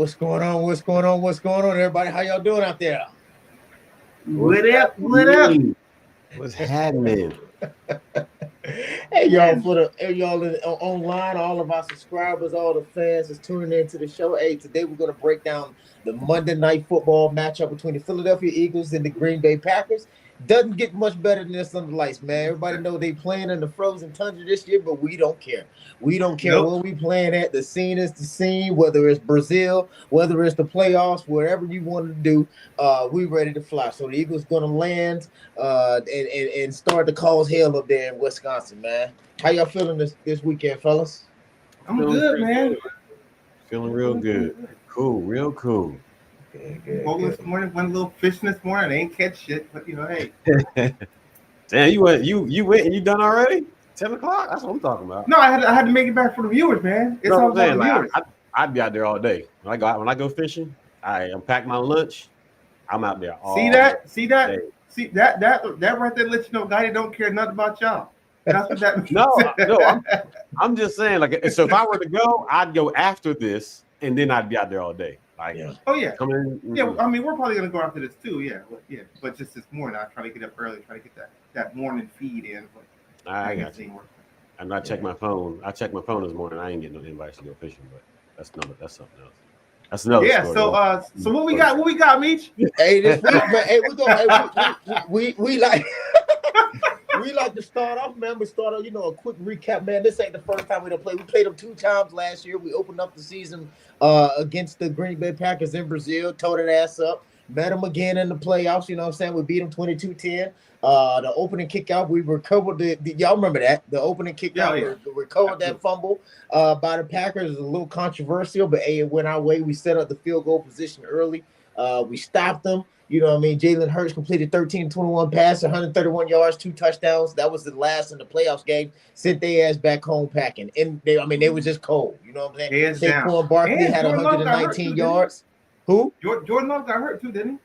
What's going on? What's going on? What's going on, everybody? How y'all doing out there? What up? What up? What's happening? Hey y'all, online, all of our subscribers, all the fans that's tuning into the show. Hey, today we're gonna break down the Monday night football matchup between the Philadelphia Eagles and the Green Bay Packers. Doesn't get much better than this under the lights, man. Everybody know they playing in the frozen tundra this year, but we don't care. We don't care Nope. where we playing at. The scene is the scene, whether it's Brazil, whether it's the playoffs, wherever you want to do. We ready to fly. So the Eagles gonna land and start to cause hell up there in Wisconsin, man. How y'all feeling this weekend, fellas? I'm good, man. Feeling real good. Cool, real cool. Woke this morning, went a little fishing this morning. I ain't catch shit, but hey. Damn, you went and you done already? 10 o'clock? That's what I'm talking about. No, I had to make it back for the viewers, man. It's all about the viewers. I'd be out there all day. When I go fishing, I unpack my lunch. I'm out there all See day. See that right there lets you know Gotti don't care nothing about y'all. That's what that means. No, I'm just saying, like, so if I were to go, I'd go after this, and then I'd be out there all day. Like, oh yeah, come in. Yeah. I mean, we're probably gonna go after this too. Yeah, but just this morning, I try to get up early, try to get that morning feed in. But I got you. And I checked my phone. I checked my phone this morning. I ain't getting no invites to go fishing, but that's something else. That's another story. So what we got? What we got, Meech? Hey, this week, man. Hey, we like we like to start off, man. We start off, a quick recap, man. This ain't the first time we done played. We played them 2 times last year. We opened up the season against the Green Bay Packers in Brazil, towed that ass up. Met them again in the playoffs. You know what I'm saying? We beat them 22-10. The opening kickoff, we recovered y'all remember that? The opening kickoff, we recovered that fumble by the Packers. It was a little controversial, but hey, it went our way. We set up the field goal position early. We stopped them. You know what I mean? Jalen Hurts completed 13-21 passes, 131 yards, 2 touchdowns. That was the last in the playoffs game. Sent their ass back home packing. And they was just cold. You know what I'm saying? Saquon Barkley had 119 yards. Who? Jordan Love got hurt too, didn't he?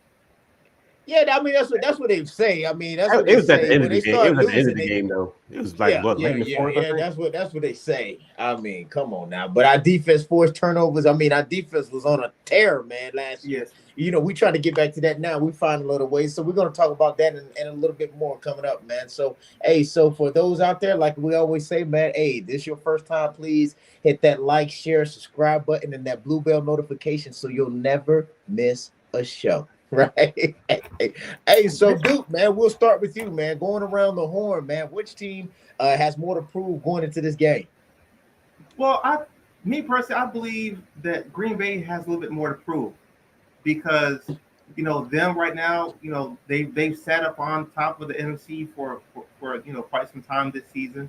Yeah, I mean that's what they say. I mean that's what it was they at the say. end When of the they game. start It was at the end losing, of the game though. It was like late in the fourth. Yeah, that's what they say. I mean, come on now. But our defense forced turnovers. I mean, our defense was on a tear, man, last year. Yes. We trying to get back to that now. We find a little ways. So we're gonna talk about that and a little bit more coming up, man. So so for those out there, like we always say, man, hey, this your first time, please hit that like, share, subscribe button and that blue bell notification so you'll never miss a show. Right. Hey, so Duke, man, we'll start with you, man. Going around the horn, man. Which team has more to prove going into this game? Well, me personally, I believe that Green Bay has a little bit more to prove because them right now, they've sat up on top of the NFC for quite some time this season.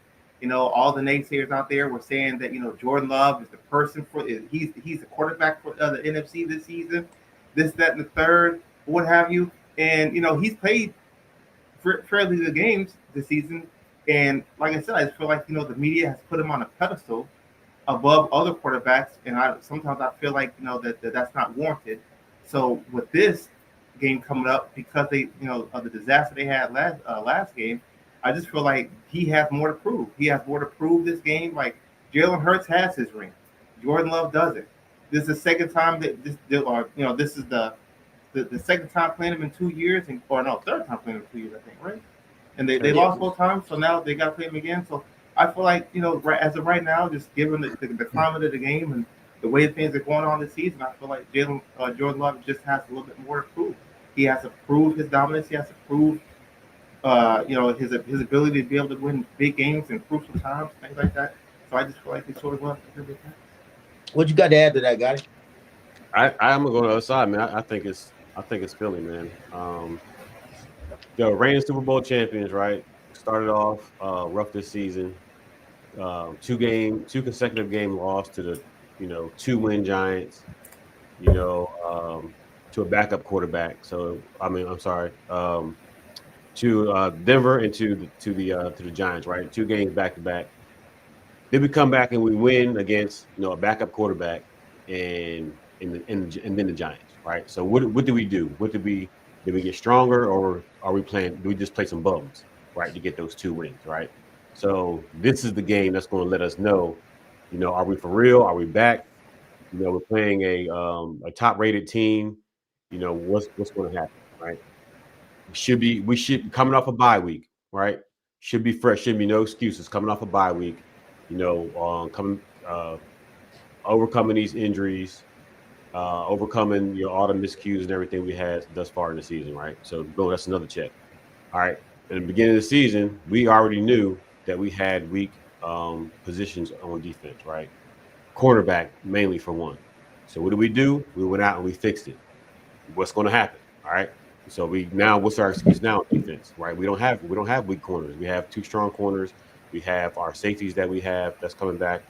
All the naysayers out there were saying that Jordan Love is the person he's the quarterback for the NFC this season. This, that, and the third, what have you. And, he's played fairly good games this season. And like I said, I just feel like, the media has put him on a pedestal above other quarterbacks. And sometimes I feel like, that's not warranted. So with this game coming up, because they, of the disaster they had last game, I just feel like he has more to prove. He has more to prove this game. Like Jalen Hurts has his ring. Jordan Love doesn't. This is the second time that this is the second time playing him in 2 years, third time playing him in 2 years, I think, right? And they lost both times, so now they got to play him again. So I feel like as of right now, just given the climate of the game and the way things are going on this season, I feel like Jordan Love just has a little bit more to prove. He has to prove his dominance. He has to prove his ability to be able to win big games in crucial times, things like that. So I just feel like they sort of won. What you got to add to that, guy? I'm gonna go to the other side, man. I think it's Philly, man. Reigning Super Bowl champions, right? Started off rough this season. 2 consecutive game loss to the 2-win Giants. To a backup quarterback. So I'm sorry. To Denver and to the Giants, right? 2 games back to back. Then we come back and we win against a backup quarterback and then the Giants, right? So what do we do? Did we get stronger, or do we just play some bums, right, to get those 2 wins, right? So this is the game that's going to let us know, are we for real? Are we back? You know, we're playing a top-rated team. You know, what's going to happen, right? We should coming off a bye week, right? Should be fresh. Should be no excuses coming off a bye week. You know, coming overcoming these injuries, overcoming all the miscues and everything we had thus far in the season, right? So, boom, that's another check. All right. In the beginning of the season, we already knew that we had weak positions on defense, right? Cornerback mainly for one. So what did we do? We went out and we fixed it. What's going to happen? All right. So what's our excuse now on defense, right? We don't have weak corners. We have two strong corners. We have our safeties that we have that's coming back,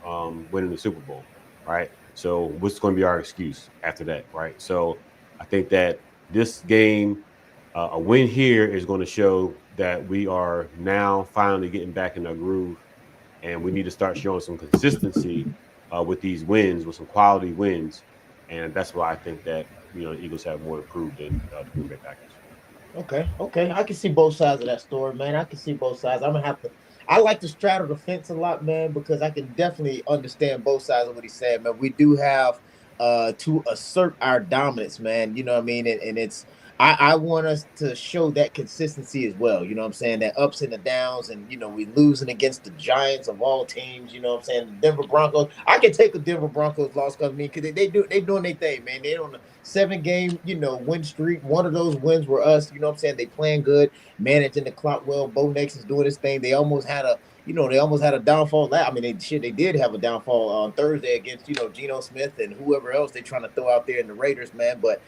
winning the Super Bowl, right? So what's going to be our excuse after that, right? So I think that this game, a win here is going to show that we are now finally getting back in our groove, and we need to start showing some consistency with these wins, with some quality wins, and that's why I think that the Eagles have more to prove than the Green Bay Packers. Okay. I can see both sides of that story, man. I can see both sides. I'm gonna have to. I like to straddle the fence a lot, man, because I can definitely understand both sides of what he said, man. We do have to assert our dominance, man. You know what I mean? And it's I want us to show that consistency as well. You know what I'm saying? That ups and the downs, and we losing against the Giants of all teams. You know what I'm saying? The Denver Broncos. I can take a Denver Broncos loss because because they doing their thing, man. They're on a 7-game win streak. One of those wins were us. You know what I'm saying? They playing good, managing the clock well. Bo Nix is doing his thing. They almost had a downfall. I mean, they did have a downfall on Thursday against Geno Smith and whoever else they trying to throw out there in the Raiders, man. But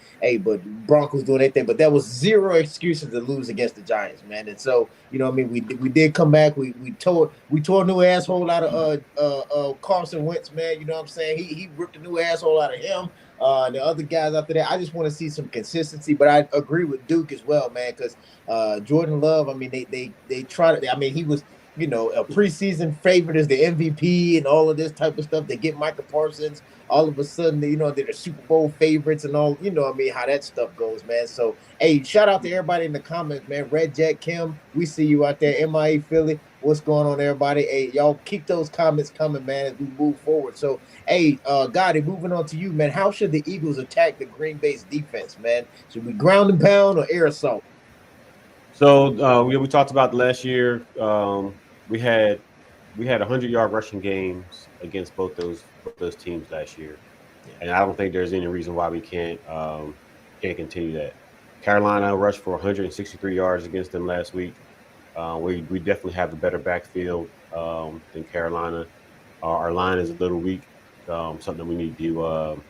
Broncos doing their thing. But that was zero excuses to lose against the Giants, man. And so I mean, we did come back. We tore a new asshole out of Carson Wentz, man. You know what I'm saying? He ripped a new asshole out of him. The other guys after that, I just want to see some consistency. But I agree with Duke as well, man, because Jordan Love, I mean, they tried to. I mean, he was a preseason favorite as the MVP and all of this type of stuff. They get Micah Parsons. All of a sudden, they're the Super Bowl favorites and all. You know what I mean? How that stuff goes, man. So, hey, shout out to everybody in the comments, man. Red Jack Kim, we see you out there. MIA Philly, what's going on, everybody? Hey, y'all keep those comments coming, man, as we move forward. So, hey, Gotti, moving on to you, man. How should the Eagles attack the Green Bay's defense, man? Should we ground and pound or air assault? So we talked about last year. We had 100-yard rushing games against both those teams last year, and I don't think there's any reason why we can't continue that. Carolina rushed for 163 yards against them last week. We definitely have a better backfield than Carolina. Our line is a little weak, something we need to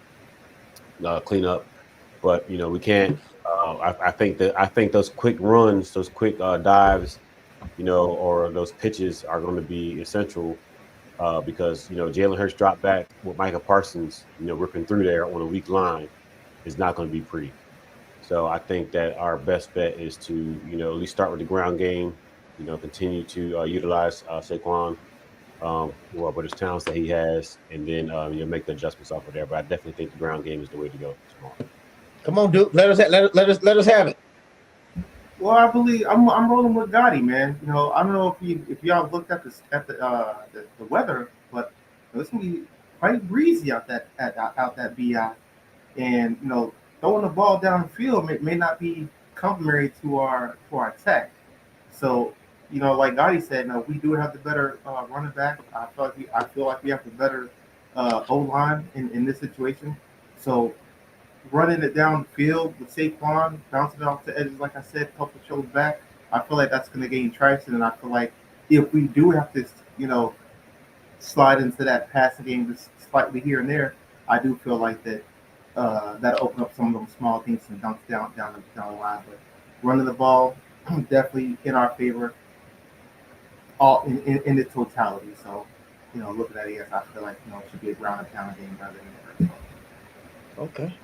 clean up. But we can't. I think those quick runs, those quick dives, or those pitches are going to be essential because Jalen Hurts dropped back with Micah Parsons, ripping through there on a weak line is not going to be pretty. So I think that our best bet is to at least start with the ground game, continue to utilize Saquon with his talents that he has, and then make the adjustments off of there. But I definitely think the ground game is the way to go tomorrow. Come on, Duke. Let us have it. Well, I believe I'm rolling with Gotti, man. I don't know if y'all looked at the weather, but it's gonna be quite breezy out that BI, and throwing the ball downfield may not be customary to our tech. So like Gotti said, we do have the better running back. I feel like we have the better O line in this situation. So running it down the field with Saquon, bouncing it off the edges, like I said, a couple of shows back, I feel like that's going to gain traction. And I feel like if we do have to, slide into that passing game just slightly here and there, I do feel like that'll open up some of those small things and dunks down the line. But running the ball, definitely in our favor, all in the totality. So, looking at it, yes, I feel like it should be a ground and pound game rather than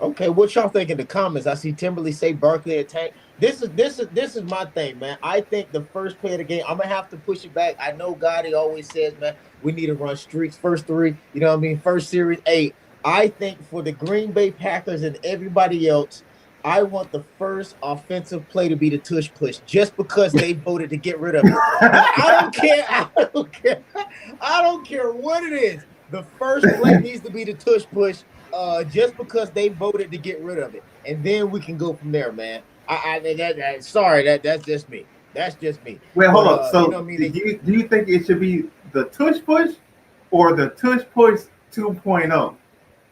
Okay. What y'all think in the comments? I see Timberly say Barkley attack. This is my thing, man. I think the first play of the game, I'm gonna have to push it back. I know Gotti always says, man, we need to run streaks, first three. You know what I mean? First series, 8. I think for the Green Bay Packers and everybody else, I want the first offensive play to be the tush push, just because they voted to get rid of it. I don't care what it is. The first play needs to be the tush push. just because they voted to get rid of it, and then we can go from there, man. Sorry, that's just me. That's just me. Wait, hold up. You So, know what I mean? do you think it should be the tush push or the tush push 2.0,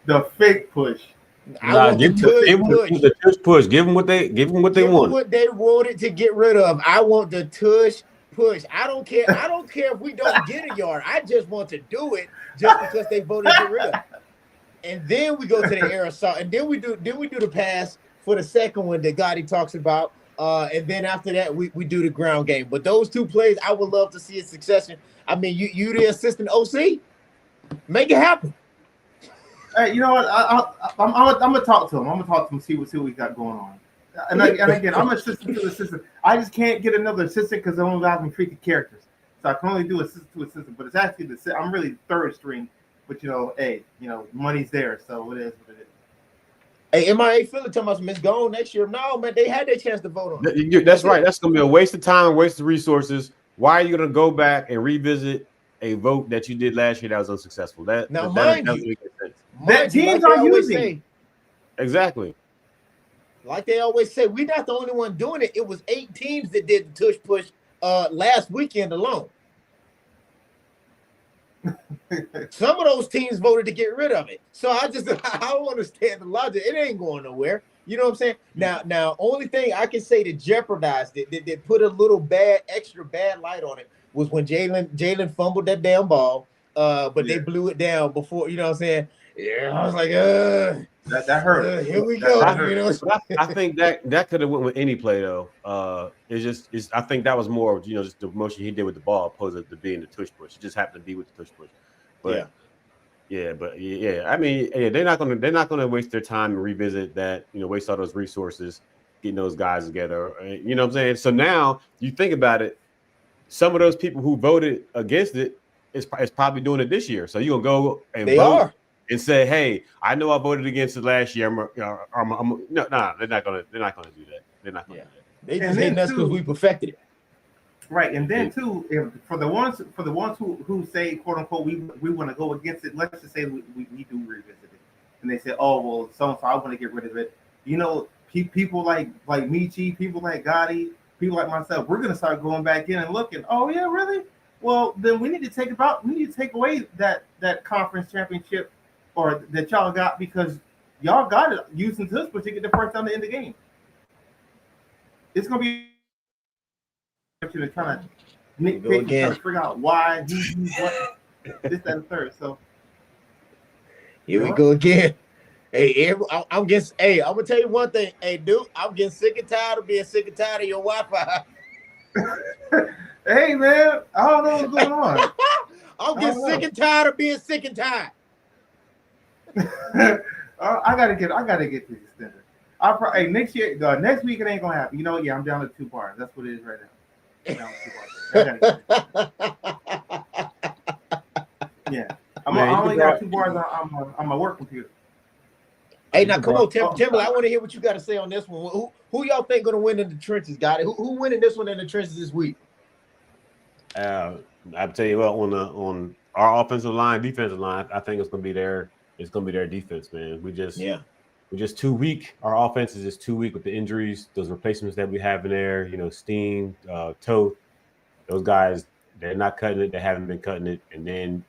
the fake push? I want the tush push. The tush push. Give them what they want. What they wanted to get rid of. I want the tush push. I don't care. I don't care if we don't get a yard. I just want to do it just because they voted to get rid of it. And then we go to the air assault, and then we do the pass for the second one that Gotti talks about. And then after that, we do the ground game. But those two plays, I would love to see a succession. I mean, you the assistant OC, make it happen. Hey, you know what? I'm gonna talk to him. I'm gonna talk to him, see what we got going on. And again, I'm assistant to assistant. I just can't get another assistant because I only allows me freaking characters, so I can only do assistant to assistant. But it's actually I'm really third string. But hey, money's there, so it is what it is. Hey, MIA Philly talking about Miss Gone next year. No, man, they had their chance to vote on it. That's right. That's gonna be a waste of time, waste of resources. Why are you gonna go back and revisit a vote that you did last year that was unsuccessful? That teams are using exactly. Like they always say, we're not the only one doing it. It was 8 teams that did the tush push last weekend alone. Some of those teams voted to get rid of it. So I don't understand the logic. It ain't going nowhere. You know what I'm saying? Now, only thing I can say to jeopardize that put a little extra bad light on it was when Jalen fumbled that damn ball. But they blew it down before. You know what I'm saying? Yeah, I was like, that hurt. Here we go. I think that could have went with any play though. I think that was more of just the motion he did with the ball opposed to being the tush push. It just happened to be with the tush push. But I mean, they're not gonna waste their time and revisit that. Waste all those resources getting those guys together. You know what I'm saying? So now you think about it, some of those people who voted against it is probably doing it this year. So you're gonna go and vote and say, "Hey, I know I voted against it last year." No, they're not gonna do that. They're not gonna do that. They just hating us because we perfected it. Right, and then too, if for the ones who say "quote unquote" we want to go against it, let's just say we do revisit it, and they say, "Oh well, so I want to get rid of it." People like Michi, people like Gotti, people like myself, we're gonna start going back in and looking. Oh yeah, really? Well, then we need to take away that conference championship or that y'all got because y'all got it using this to get the first down to end the game. It's gonna be trying to nitpick, trying to figure out why what this, that, and third. So here we go again. Hey, I'm gonna tell you one thing. Hey, dude, I'm getting sick and tired of being sick and tired of your Wi-Fi. Hey man, I don't know what's going on. I'm getting sick and tired of being sick and tired. I gotta get this extended. Next week it ain't gonna happen. I'm down to 2 bars. That's what it is right now. I'm down to 2 bars. Yeah, I only got 2 bars on my work computer. Hey, now come on, Timberlake. I want to hear what you got to say on this one. Who y'all think gonna win in the trenches, got it? Who winning this one in the trenches this week? I'll tell you what, on our offensive line, defensive line, I think it's gonna be their defense, man. We're just too weak. Our offense is just too weak with the injuries, those replacements that we have in there. Steen, Toth, those guys, they're not cutting it. They haven't been cutting it, and then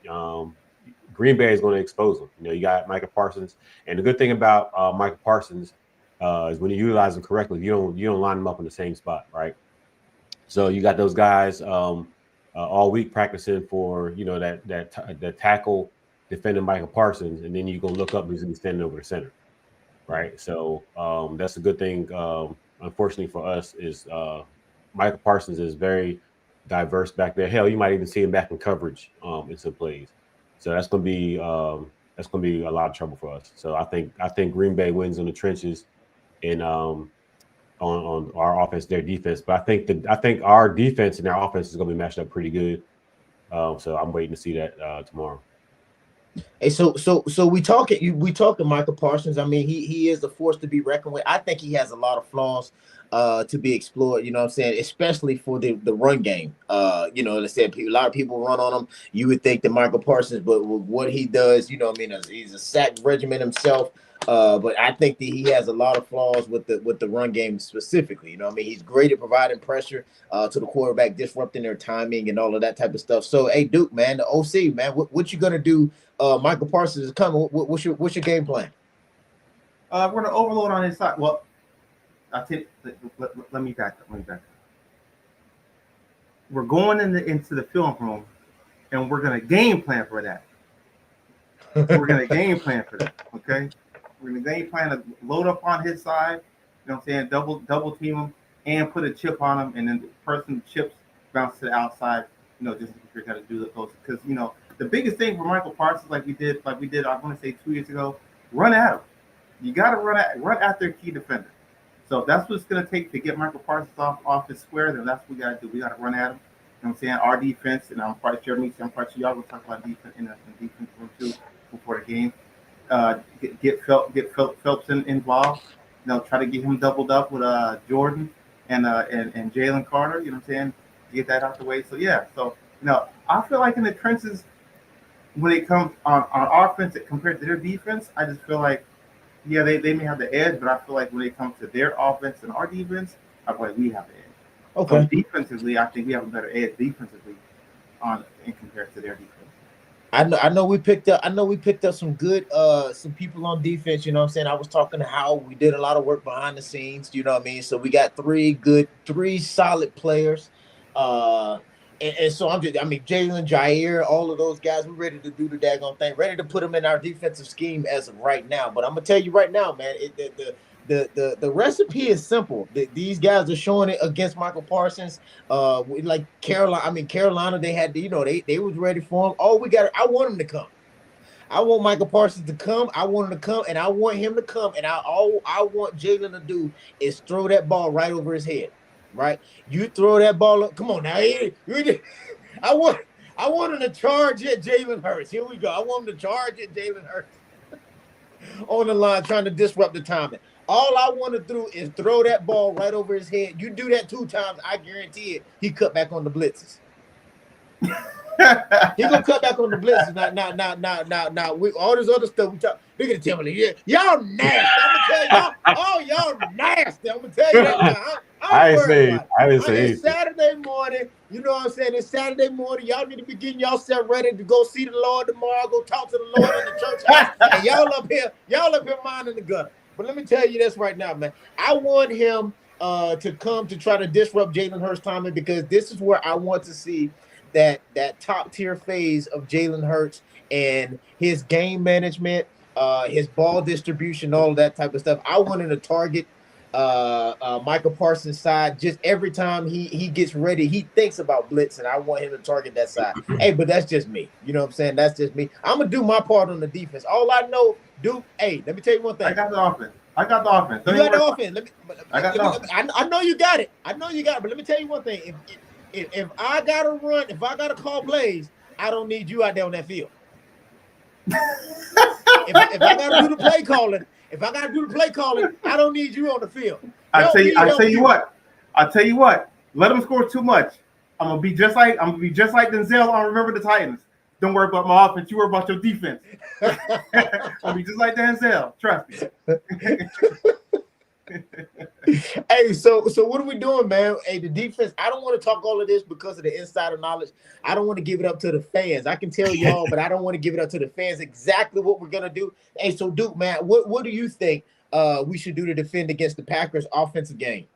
Green Bay is going to expose them. You got Micah Parsons, and the good thing about Micah Parsons is when you utilize them correctly, you don't line them up in the same spot, right? So you got those guys all week practicing for that tackle defending Micah Parsons, and then you go look up, he's going to be standing over the center, right? So that's a good thing. Unfortunately for us, is Micah Parsons is very diverse back there. Hell, you might even see him back in coverage in some plays. So that's going to be a lot of trouble for us. So I think Green Bay wins in the trenches, and on our offense, their defense. But I think our defense and our offense is going to be matched up pretty good. So I'm waiting to see that tomorrow. Hey, so we talking Michael Parsons. I mean, he is a force to be reckoned with. I think he has a lot of flaws. to be explored, you know what I'm saying, especially for the run game. You know, let's say a lot of people run on him. You would think that Michael Parsons, but with what he does, you know what I mean, he's a sack regiment himself. But I think that he has a lot of flaws with the run game specifically. You know what I mean? He's great at providing pressure to the quarterback, disrupting their timing and all of that type of stuff. So, hey, Duke, man, the OC, man, what you gonna do? Michael Parsons is coming. What's your game plan? We're gonna overload on his side. Well, I'll tell you, let me back up. We're going into the film room, and we're gonna game plan for that. We're gonna game plan for that. Okay, we're gonna game plan to load up on his side. You know what I'm saying? Double team him and put a chip on him, and then the person chips bounce to the outside. You know, just if you're gonna do those, because you know the biggest thing for Michael Parsons, like we did, I want to say 2 years ago, run at him. You got to run at their key defender. So if that's what it's going to take to get Michael Parsons off his square, then that's what we got to do. We got to run at him. You know what I'm saying? Our defense, and I'm quite sure y'all will talk about defense in the defense room too before the game. Get Phelps involved. You know, try to get him doubled up with Jordan and Jalen Carter. You know what I'm saying? Get that out the way. So yeah. So you know, I feel like in the trenches, when it comes on offense compared to their defense, I just feel like, yeah, they may have the edge, but I feel like when it comes to their offense and our defense, I feel like we have the edge. Okay. So defensively, I think we have a better edge defensively in compared to their defense. I know we picked up some good some people on defense, you know what I'm saying? I was talking to how we did a lot of work behind the scenes, you know what I mean? So we got three solid players. And so Jalen, Jair, all of those guys, we're ready to do the daggone thing, ready to put them in our defensive scheme as of right now. But I'm gonna tell you right now, man, the recipe is simple. These guys are showing it against Michael Parsons. Like Carolina, they had, you know, they was ready for him. I want him to come. I want Michael Parsons to come. I want him to come, and I want him to come. And all I want Jalen to do is throw that ball right over his head. Right? You throw that ball up. Come on now. I want him to charge at Jalen Hurts. Here we go. I want him to charge at Jalen Hurts on the line, trying to disrupt the timing. All I want to do is throw that ball right over his head. You do that 2 times, I guarantee it. He cut back on the blitzes. He gonna cut back on the blitzes. Now. We all this other stuff we talk. They're gonna tell me, yeah, y'all nasty. I'm gonna tell y'all, y'all nasty. I'm gonna tell you that now. I didn't say it's Saturday morning. You know what I'm saying? It's Saturday morning. Y'all need to be getting yourself ready to go see the Lord tomorrow. Go talk to the Lord in the church house. And y'all up here minding the gutter. But let me tell you this right now, man. I want him to come to try to disrupt Jalen Hurts' timing, because this is where I want to see that top tier phase of Jalen Hurts and his game management, his ball distribution, all of that type of stuff. I want him to target Michael Parsons' side just every time he gets ready. He thinks about blitz, and I want him to target that side. Hey, but that's just me. You know what I'm saying? That's just me. I'm gonna do my part on the defense. All I know, Duke. Hey, let me tell you one thing. I got the offense. You got the offense. I know you got it. But let me tell you one thing. If I gotta run, if I gotta call plays, I don't need you out there on that field. if I gotta do the play calling, I don't need you on the field. I tell you what. Let them score too much. I'm gonna be just like Denzel on Remember the Titans. Don't worry about my offense. You worry about your defense. I'll be just like Denzel. Trust me. Hey, so what are we doing, man? Hey, the defense, I don't want to talk all of this because of the insider knowledge. I don't want to give it up to the fans. I can tell y'all, but I don't want to give it up to the fans exactly what we're going to do. Hey, so Duke, man, what do you think we should do to defend against the Packers offensive game?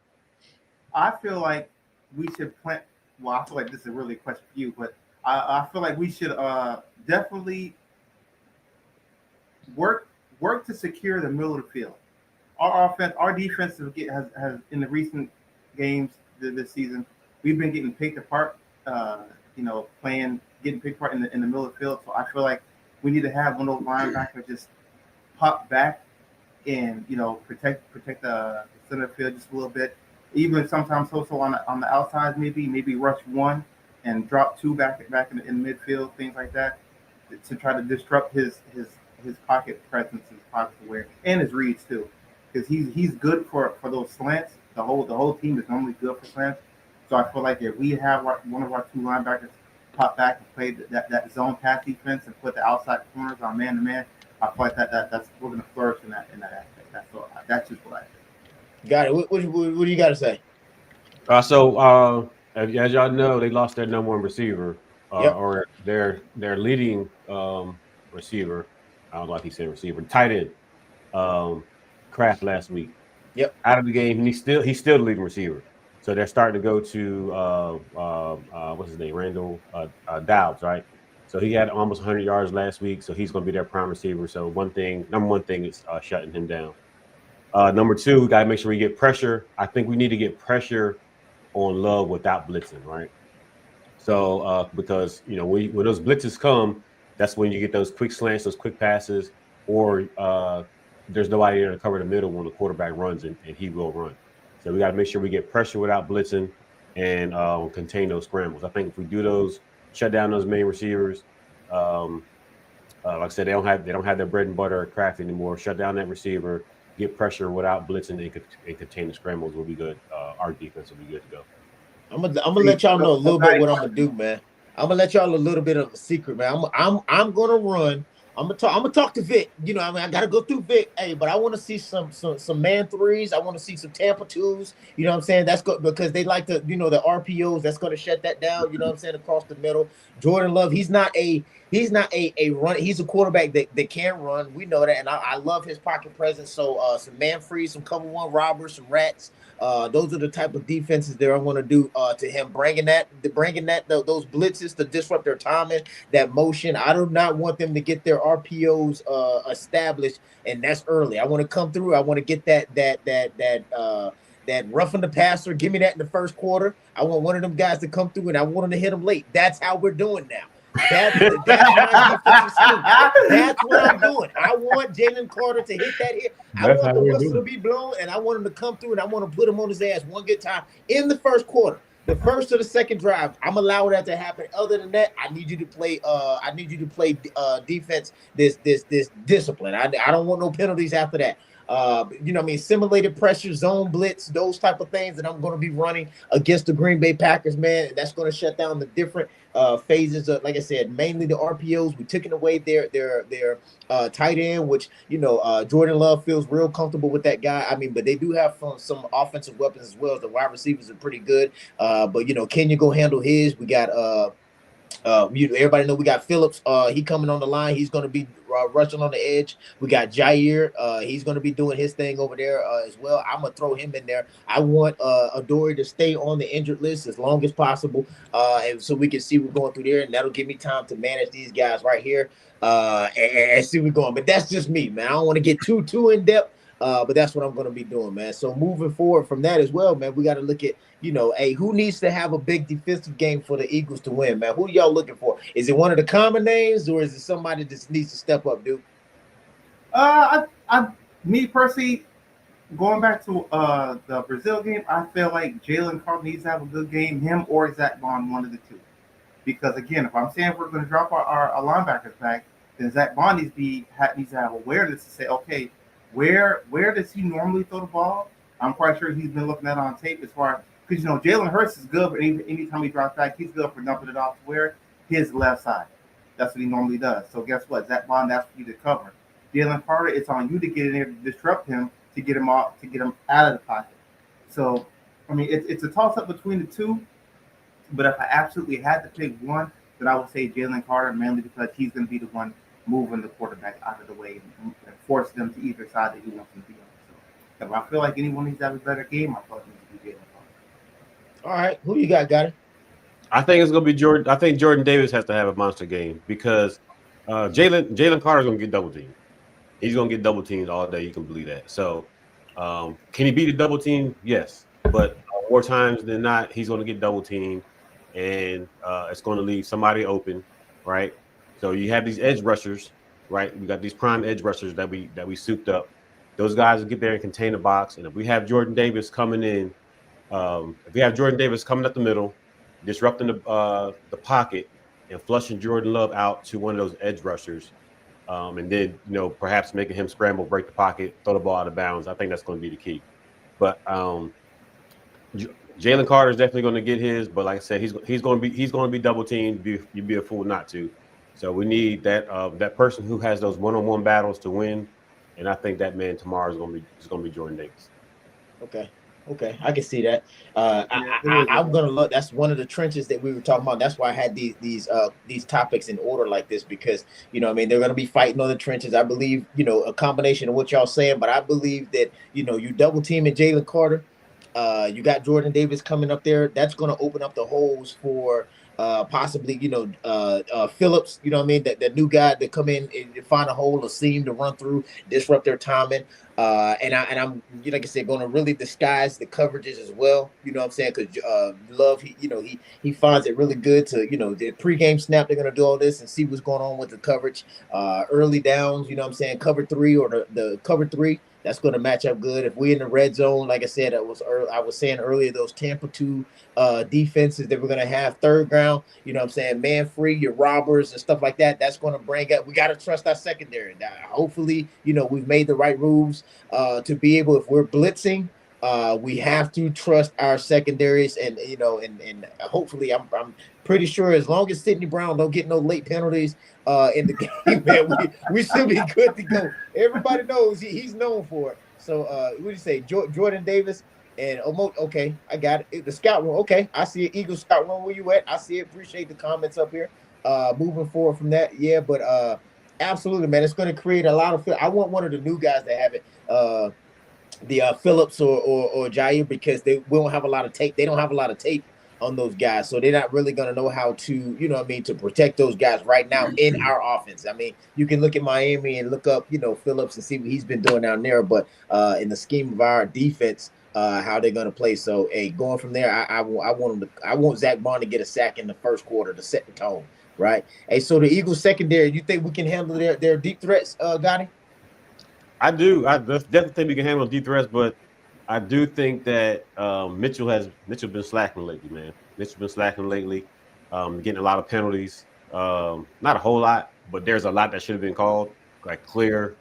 I feel like we should plan. Well, I feel like this is really a question for you, but I feel like we should definitely work to secure the middle of the field. Our defense has in the recent games this season, we've been getting picked apart. Getting picked apart in the middle of the field. So I feel like we need to have one of those linebackers just pop back and protect the center of the field just a little bit. Even sometimes also on the outside, maybe rush one and drop two back in midfield, things like that, to try to disrupt his pocket presence, his pocket aware, and his reads too. Because he's good for those slants, the whole team is normally good for slants. So I feel like if we have one of our two linebackers pop back and play that zone pass defense and put the outside corners on man to man, I feel like that's we're going to flourish in that aspect. That's just what I think. Got it. What do you got to say? As y'all know, they lost their number one receiver, Yep. or their leading receiver. I don't know if he said receiver, tight end, Kraft last week. Yep. Out of the game, and he's still the leading receiver. So they're starting to go to what's his name, Randall Dowds, right? So he had almost 100 yards last week, so he's going to be their prime receiver. So number one thing is shutting him down. Number two, we got to make sure we get pressure. I think we need to get pressure on Love without blitzing, right? So because when those blitzes come, that's when you get those quick slants, those quick passes, or there's nobody there to cover the middle when the quarterback runs, and he will run. So we got to make sure we get pressure without blitzing and contain those scrambles. I think if we do those, shut down those main receivers, like I said, they don't have their bread and butter at Kraft anymore. Shut down that receiver, get pressure without blitzing, and contain the scrambles will be good. Our defense will be good to go. I'm gonna let y'all know a little bit what I'm gonna do, man. I'm gonna let y'all a little bit of a secret, man. I'm gonna run. I'm gonna talk to Vic. I gotta go through Vic. Hey, but I want to see some man threes. I want to see some Tampa twos. You know what I'm saying? That's good because they like the the RPOs. That's gonna shut that down. You know what I'm saying? Across the middle, Jordan Love. He's not a run. He's a quarterback that can run. We know that, and I love his pocket presence. So some man frees, some cover one robbers, some rats. Those are the type of defenses that I want to do to him, bringing those blitzes to disrupt their timing, that motion. I do not want them to get their RPOs established, and that's early. I want to come through. I want to get that roughing the passer. Give me that in the first quarter. I want one of them guys to come through, and I want him to hit them late. That's how we're doing now. That's my defensive scheme. That's what I'm doing. I want Jalen Carter to hit that hit. I want the whistle to be blown, and I want him to come through, and I want to put him on his ass one good time in the first quarter. The first or the second drive, I'm allowing that to happen. Other than that, I need you to play. Defense. This discipline. I don't want no penalties after that. Simulated pressure, zone blitz, those type of things that I'm going to be running against the Green Bay Packers, man. That's going to shut down the different phases of, like I said, mainly the RPOs. We took away their tight end, which Jordan Love feels real comfortable with that guy. I mean, but they do have some offensive weapons as well. The wide receivers are pretty good. But can you go handle his? We got everybody know we got Phillips. He coming on the line. He's going to be rushing on the edge. We got Jair. He's going to be doing his thing over there as well. I'm going to throw him in there. I want Adoree to stay on the injured list as long as possible, and so we can see we're going through there, and that'll give me time to manage these guys right here and see we're going. But that's just me, man. I don't want to get too in depth. But that's what I'm going to be doing, man. So moving forward from that as well, man, we got to look at, who needs to have a big defensive game for the Eagles to win, man? Who y'all looking for? Is it one of the common names, or is it somebody that needs to step up, dude? Me personally, going back to the Brazil game, I feel like Jalen Carter needs to have a good game, him or Zach Bond, one of the two. Because again, if I'm saying we're going to drop our linebackers back, then Zach Bond needs to have awareness to say, okay, where does he normally throw the ball? I'm quite sure he's been looking at it on tape as far, because Jalen Hurts is good, but anytime he drops back, he's good for dumping it off to where his left side. That's what he normally does. So guess what? Zach Bond, that's for you to cover. Jalen Carter, it's on you to get in there to disrupt him, to get him out of the pocket. So I mean, it's a toss up between the two. But if I absolutely had to pick one, then I would say Jalen Carter, mainly because he's going to be the one moving the quarterback out of the way and force them to either side that he wants them to be on. So if I feel like anyone needs to have a better game, I thought it needs to be Jalen Carter. All right, who you got it? I think it's going to be Jordan. I think Jordan Davis has to have a monster game because Jalen Carter is going to get double teamed. He's going to get double teamed all day. You can believe that. So can he beat a double team? Yes, but more times than not, he's going to get double teamed, and it's going to leave somebody open, right? So you have these edge rushers, right? We got these prime edge rushers that we souped up. Those guys will get there and contain the box. And if we have Jordan Davis coming in, if we have Jordan Davis coming up the middle, disrupting the pocket and flushing Jordan Love out to one of those edge rushers, and then perhaps making him scramble, break the pocket, throw the ball out of bounds. I think that's going to be the key. But Jalen Carter is definitely going to get his, but like I said, he's going to be double teamed. You'd be a fool not to. So we need that person who has those one-on-one battles to win, and I think that man tomorrow is going to be Jordan Davis. Okay, I can see that. I'm gonna look. That's one of the trenches that we were talking about. That's why I had these topics in order like this, because I mean, they're gonna be fighting on the trenches. I believe a combination of what y'all saying, but I believe that you double teaming Jalen Carter. You got Jordan Davis coming up there. That's gonna open up the holes for possibly Phillips. You know what I mean? That new guy to come in and find a hole, a seam to run through, disrupt their timing. And I'm like I said, going to really disguise the coverages as well. You know what I'm saying? Because Love, he finds it really good to the pregame snap. They're going to do all this and see what's going on with the coverage, early downs. You know what I'm saying? Cover 3 or the cover 3. That's going to match up good. If we're in the red zone, like I said, I was saying earlier, those Tampa 2 defenses that we're going to have third ground, you know what I'm saying, man free, your robbers and stuff like that, that's going to bring up, we got to trust our secondary. Now, hopefully, we've made the right moves to be able, if we're blitzing, we have to trust our secondaries and hopefully I'm pretty sure as long as Sidney Brown don't get no late penalties in the game, man, we should be good to go. Everybody knows he's known for it. So what do you say, Jordan Davis and okay, I got it. The scout room, okay, I see it. Eagle scout room, where you at? I see it. Appreciate the comments up here. Moving forward from that, yeah, but absolutely, man, it's going to create a lot of. I want one of the new guys to have it. The Phillips or Jair, because we don't have a lot of tape. They don't have a lot of tape on those guys, so they're not really going to know how to, to protect those guys right now in our offense. I mean, you can look at Miami and look up, Phillips and see what he's been doing down there, but in the scheme of our defense, how they're going to play. So, hey, going from there, I want Zach Bond to get a sack in the first quarter to set the tone, right? Hey, so the Eagles secondary, you think we can handle their deep threats, Gotti? I do. I definitely think we can handle deep threats, but I do think that Mitchell been slacking lately, man. Mitchell been slacking lately, getting a lot of penalties. Not a whole lot, but there's a lot that should have been called, like clear,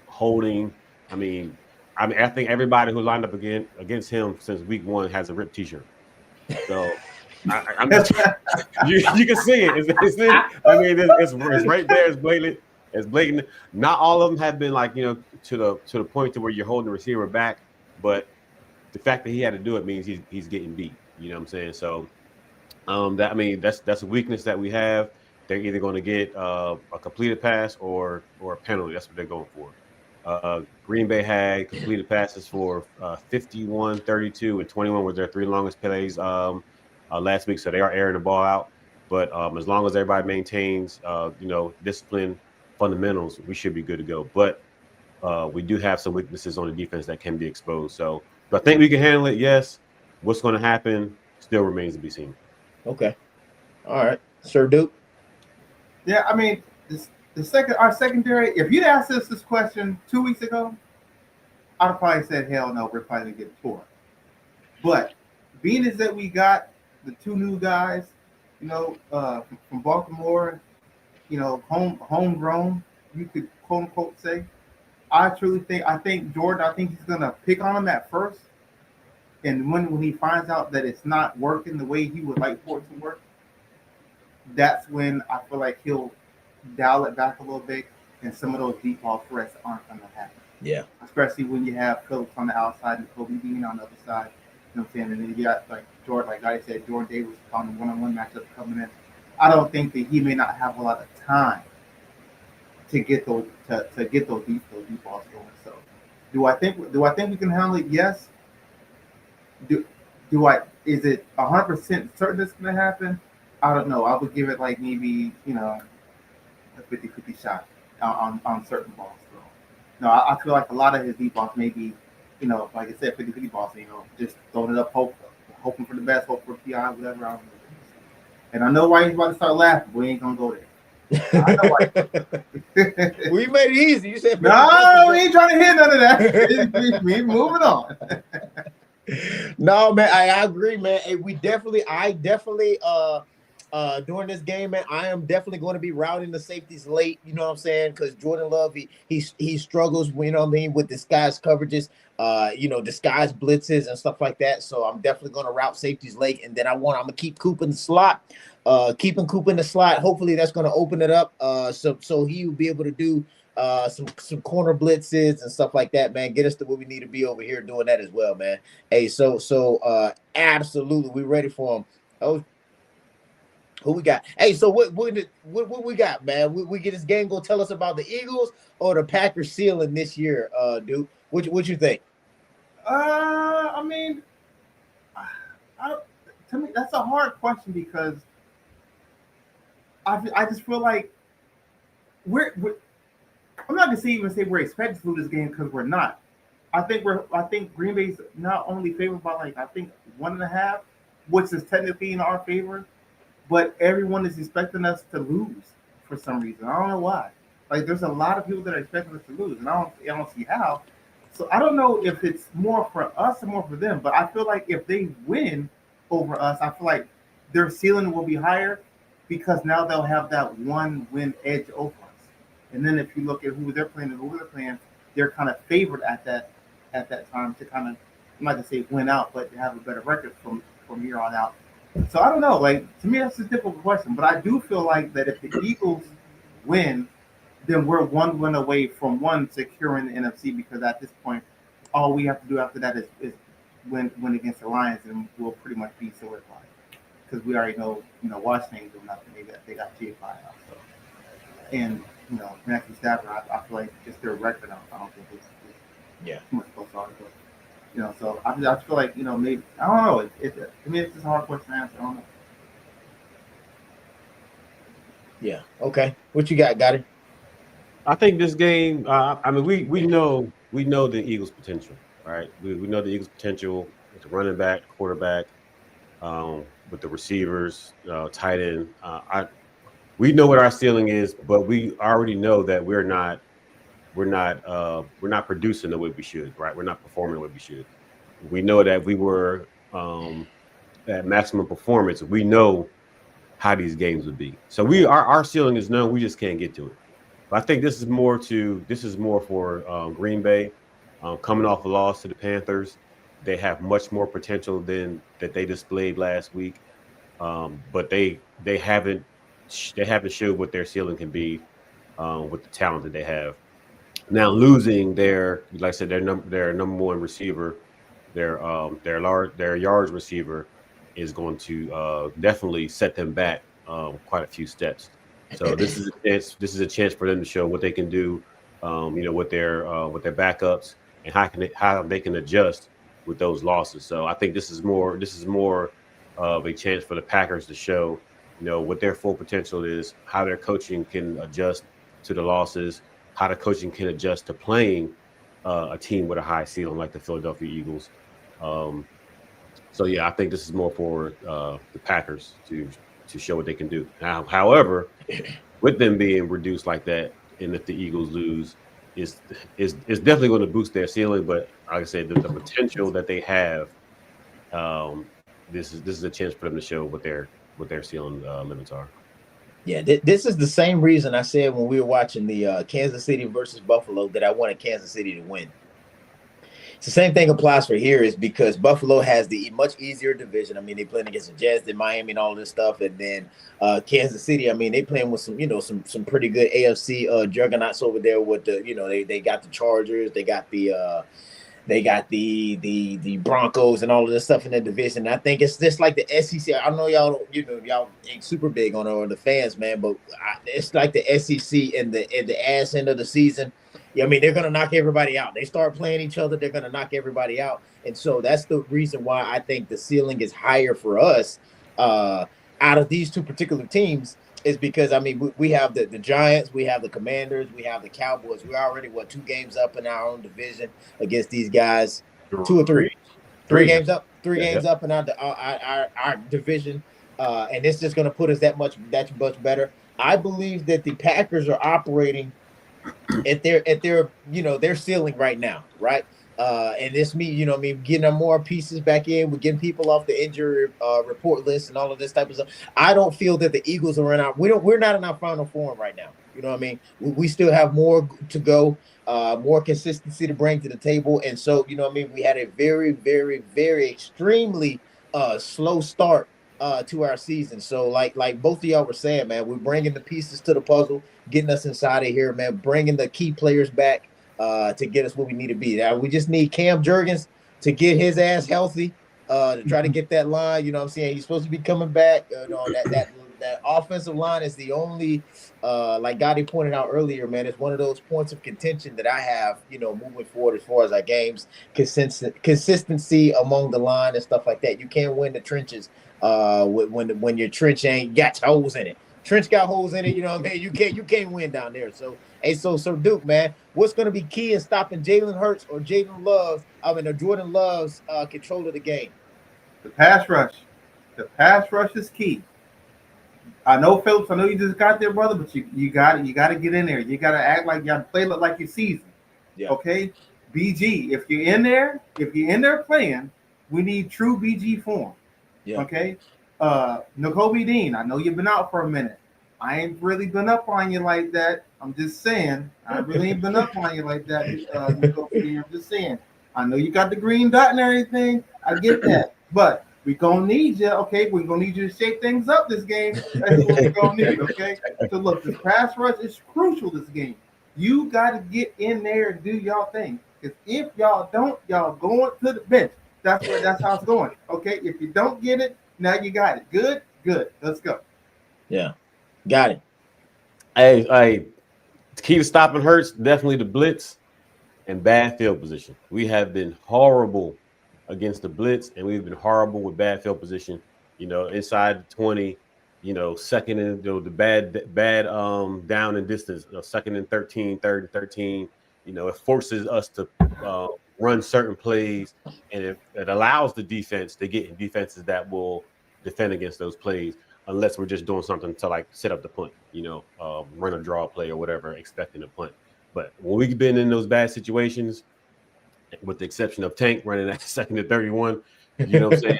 holding. I think everybody who lined up against him since week 1 has a ripped T-shirt. So I'm just, you can see it. It's right there. It's blatant. It's blatant. Not all of them have been like to the point to where you're holding the receiver back, but the fact that he had to do it means he's getting beat. You know what I'm saying? So that's a weakness that we have. They're either going to get a completed pass or a penalty. That's what they're going for. Green Bay had completed passes for 51, 32, and 21 was their 3 longest plays last week. So they are airing the ball out. But as long as everybody maintains, discipline fundamentals, we should be good to go. But we do have some weaknesses on the defense that can be exposed. So do I think we can handle it? Yes. What's going to happen still remains to be seen. Okay. All right. Sir Duke? Yeah, I mean, our secondary, if you'd asked us this question 2 weeks ago, I'd have probably said, hell no, we're probably going to get tore. But being as that we got the 2 new guys, from Baltimore, homegrown, you could quote unquote say, I think Jordan, he's going to pick on him at first. And when he finds out that it's not working the way he would like for it to work, that's when I feel like he'll dial it back a little bit, and some of those deep ball threats aren't going to happen. Yeah. Especially when you have Phillips on the outside and Kobe Dean on the other side. You know what I'm saying? And then you got Jordan, like I said, Jordan Davis on the one-on-one matchup coming in. I don't think that he may not have a lot of time to get those deep balls going. So, do I think we can handle it? Yes. Is it 100% certain this is going to happen? I don't know. I would give it like maybe a 50-50 shot on certain balls. So, no, I feel like a lot of his deep balls maybe, like I said, 50-50 balls. Just throwing it up, hoping for the best, hope for PI, whatever. I don't know. And I know why he's about to start laughing. But we ain't gonna go there. I know why. We made it easy. You said no, we ain't trying to hear none of that. we moving on. No, man, I agree, man. I definitely during this game, man, I am definitely going to be routing the safeties late. You know what I'm saying? Because Jordan Love, he struggles, you know what I mean, with disguise coverages, disguise blitzes and stuff like that. So I'm definitely going to route safeties late, and then I'm gonna keep Coop in the slot, keeping Coop in the slot. Hopefully that's going to open it up, so he will be able to do some corner blitzes and stuff like that, man. Get us to where we need to be over here doing that as well, man. Hey, so absolutely, we ready for him. Oh, who we got? Hey, so what we got, man? We get this game. Go tell us about the Eagles or the Packers ceiling this year, dude. What you think? I mean, to me that's a hard question because I just feel like we're I'm not gonna even say we're expected to lose this game because we're not. I think Green Bay's not only favored by like I think 1.5, which is technically in our favor. But everyone is expecting us to lose for some reason. I don't know why. Like, there's a lot of people that are expecting us to lose, and I don't see how. So I don't know if it's more for us or more for them. But I feel like if they win over us, I feel like their ceiling will be higher because now they'll have that one win edge over us. And then if you look at who they're playing, they're kind of favored at that time to kind of, I'm not gonna say win out, but to have a better record from here on out. So I don't know. Like, to me, that's a difficult question. But I do feel like that if the Eagles win, then we're one win away from securing the NFC because at this point, all we have to do after that is win against the Lions, and we'll pretty much be solidified because we already know, Washington ain't doing nothing. They got G5 now. So, and Matthew Stafford, I feel like just their record, I don't think it's too much close on. So I just feel like, maybe, I don't know. To me, it's just a hard question to answer. I don't know. Yeah. Okay. What you got it? I think this game, I mean, we know the Eagles' potential, right? We know the Eagles' potential with the running back, quarterback, with the receivers, tight end. We know what our ceiling is, but we already know that we're not producing the way we should, right? We're not performing the way we should. We know that we were at maximum performance. We know how these games would be. So our ceiling is known. We just can't get to it. But I think this is more for Green Bay coming off a loss to the Panthers. They have much more potential than that they displayed last week, but they haven't showed what their ceiling can be with the talent that they have. Now losing their number one receiver, their yards receiver is going to definitely set them back quite a few steps. So this is a chance for them to show what they can do, with their backups and how they can adjust with those losses. So I think this is more of a chance for the Packers to show, what their full potential is, how their coaching can adjust to the losses, how the coaching can adjust to playing a team with a high ceiling like the Philadelphia Eagles. So yeah, I think this is more for the Packers to show what they can do. Now, however, with them being reduced like that, and if the Eagles lose, is definitely going to boost their ceiling. But like I said, the potential that they have, this is a chance for them to show what their ceiling limits are. Yeah, this is the same reason I said when we were watching the Kansas City versus Buffalo that I wanted Kansas City to win. It's the same thing applies for here is because Buffalo has the much easier division. I mean, they playing against the Jets and Miami and all this stuff. And then Kansas City, I mean, they playing with some pretty good AFC juggernauts over there with they got the Chargers, they got the Broncos and all of this stuff in the division. And I think it's just like the SEC. I know y'all ain't super big on it or the fans, man, but it's like the SEC in the ass end of the season. Yeah, I mean, they're going to knock everybody out. They start playing each other, they're going to knock everybody out. And so that's the reason why I think the ceiling is higher for us out of these two particular teams is because, I mean, we have the Giants, we have the Commanders, we have the Cowboys. We're already, 2 games up in our own division against these guys? 2 or 3? 3 games up. 3 games up in our division. And it's just going to put us that much better. I believe that the Packers are operating at their ceiling right now, right? And this means, you know what I mean, getting more pieces back in, we're getting people off the injury report list and all of this type of stuff. I don't feel that the Eagles are in our we're not in our final form right now. You know what I mean? We still have more to go, more consistency to bring to the table. And so, you know what I mean, we had a very, very, very extremely slow start to our season. So like both of y'all were saying, man, we're bringing the pieces to the puzzle, getting us inside of here, man, bringing the key players back to get us where we need to be. Now we just need Cam Jurgens to get his ass healthy, to try to get that line. You know what I'm saying? He's supposed to be coming back. You know, that offensive line is the only, like Gotti pointed out earlier, man, it's one of those points of contention that I have, you know, moving forward as far as our games, consistency among the line and stuff like that. You can't win the trenches when your trench ain't got holes in it. Trench got holes in it, you know what I mean? You can't win down there. So hey, so Duke, man, what's going to be key in stopping Jalen Hurts or Jordan Love's control of the game? The pass rush. The pass rush is key. I know, Phillips. I know you just got there, brother, but you got it. You got to get in there. You got to act like you got to play like your season. Yeah. Okay, BG. If you're in there playing, we need true BG form. Yeah. Okay. N'Kobe Dean. I know you've been out for a minute. I ain't really been up on you like that. I'm just saying. I really ain't been up on you like that, N'Kobe Dean. I'm just saying. I know you got the green dot and everything. I get that, but we're going to need you, okay? We're going to need you to shake things up this game. That's what we're going to need, okay? So, look, this pass rush is crucial this game. You got to get in there and do y'all thing. Because if y'all don't, y'all going to the bench. That's how it's going, okay? If you don't get it, now you got it. Good. Let's go. Yeah, got it. Hey, key to stopping Hurts, definitely the blitz and bad field position. We have been horrible against the blitz, and we've been horrible with bad field position. You know, inside the 20, you know, second and the bad down and distance, second and 13, third and 13. You know, it forces us to run certain plays, and it allows the defense to get in defenses that will defend against those plays, unless we're just doing something to like set up the punt, you know, run a draw play or whatever, expecting a punt. But when we've been in those bad situations, with the exception of Tank running at second and 31, you know what I'm saying?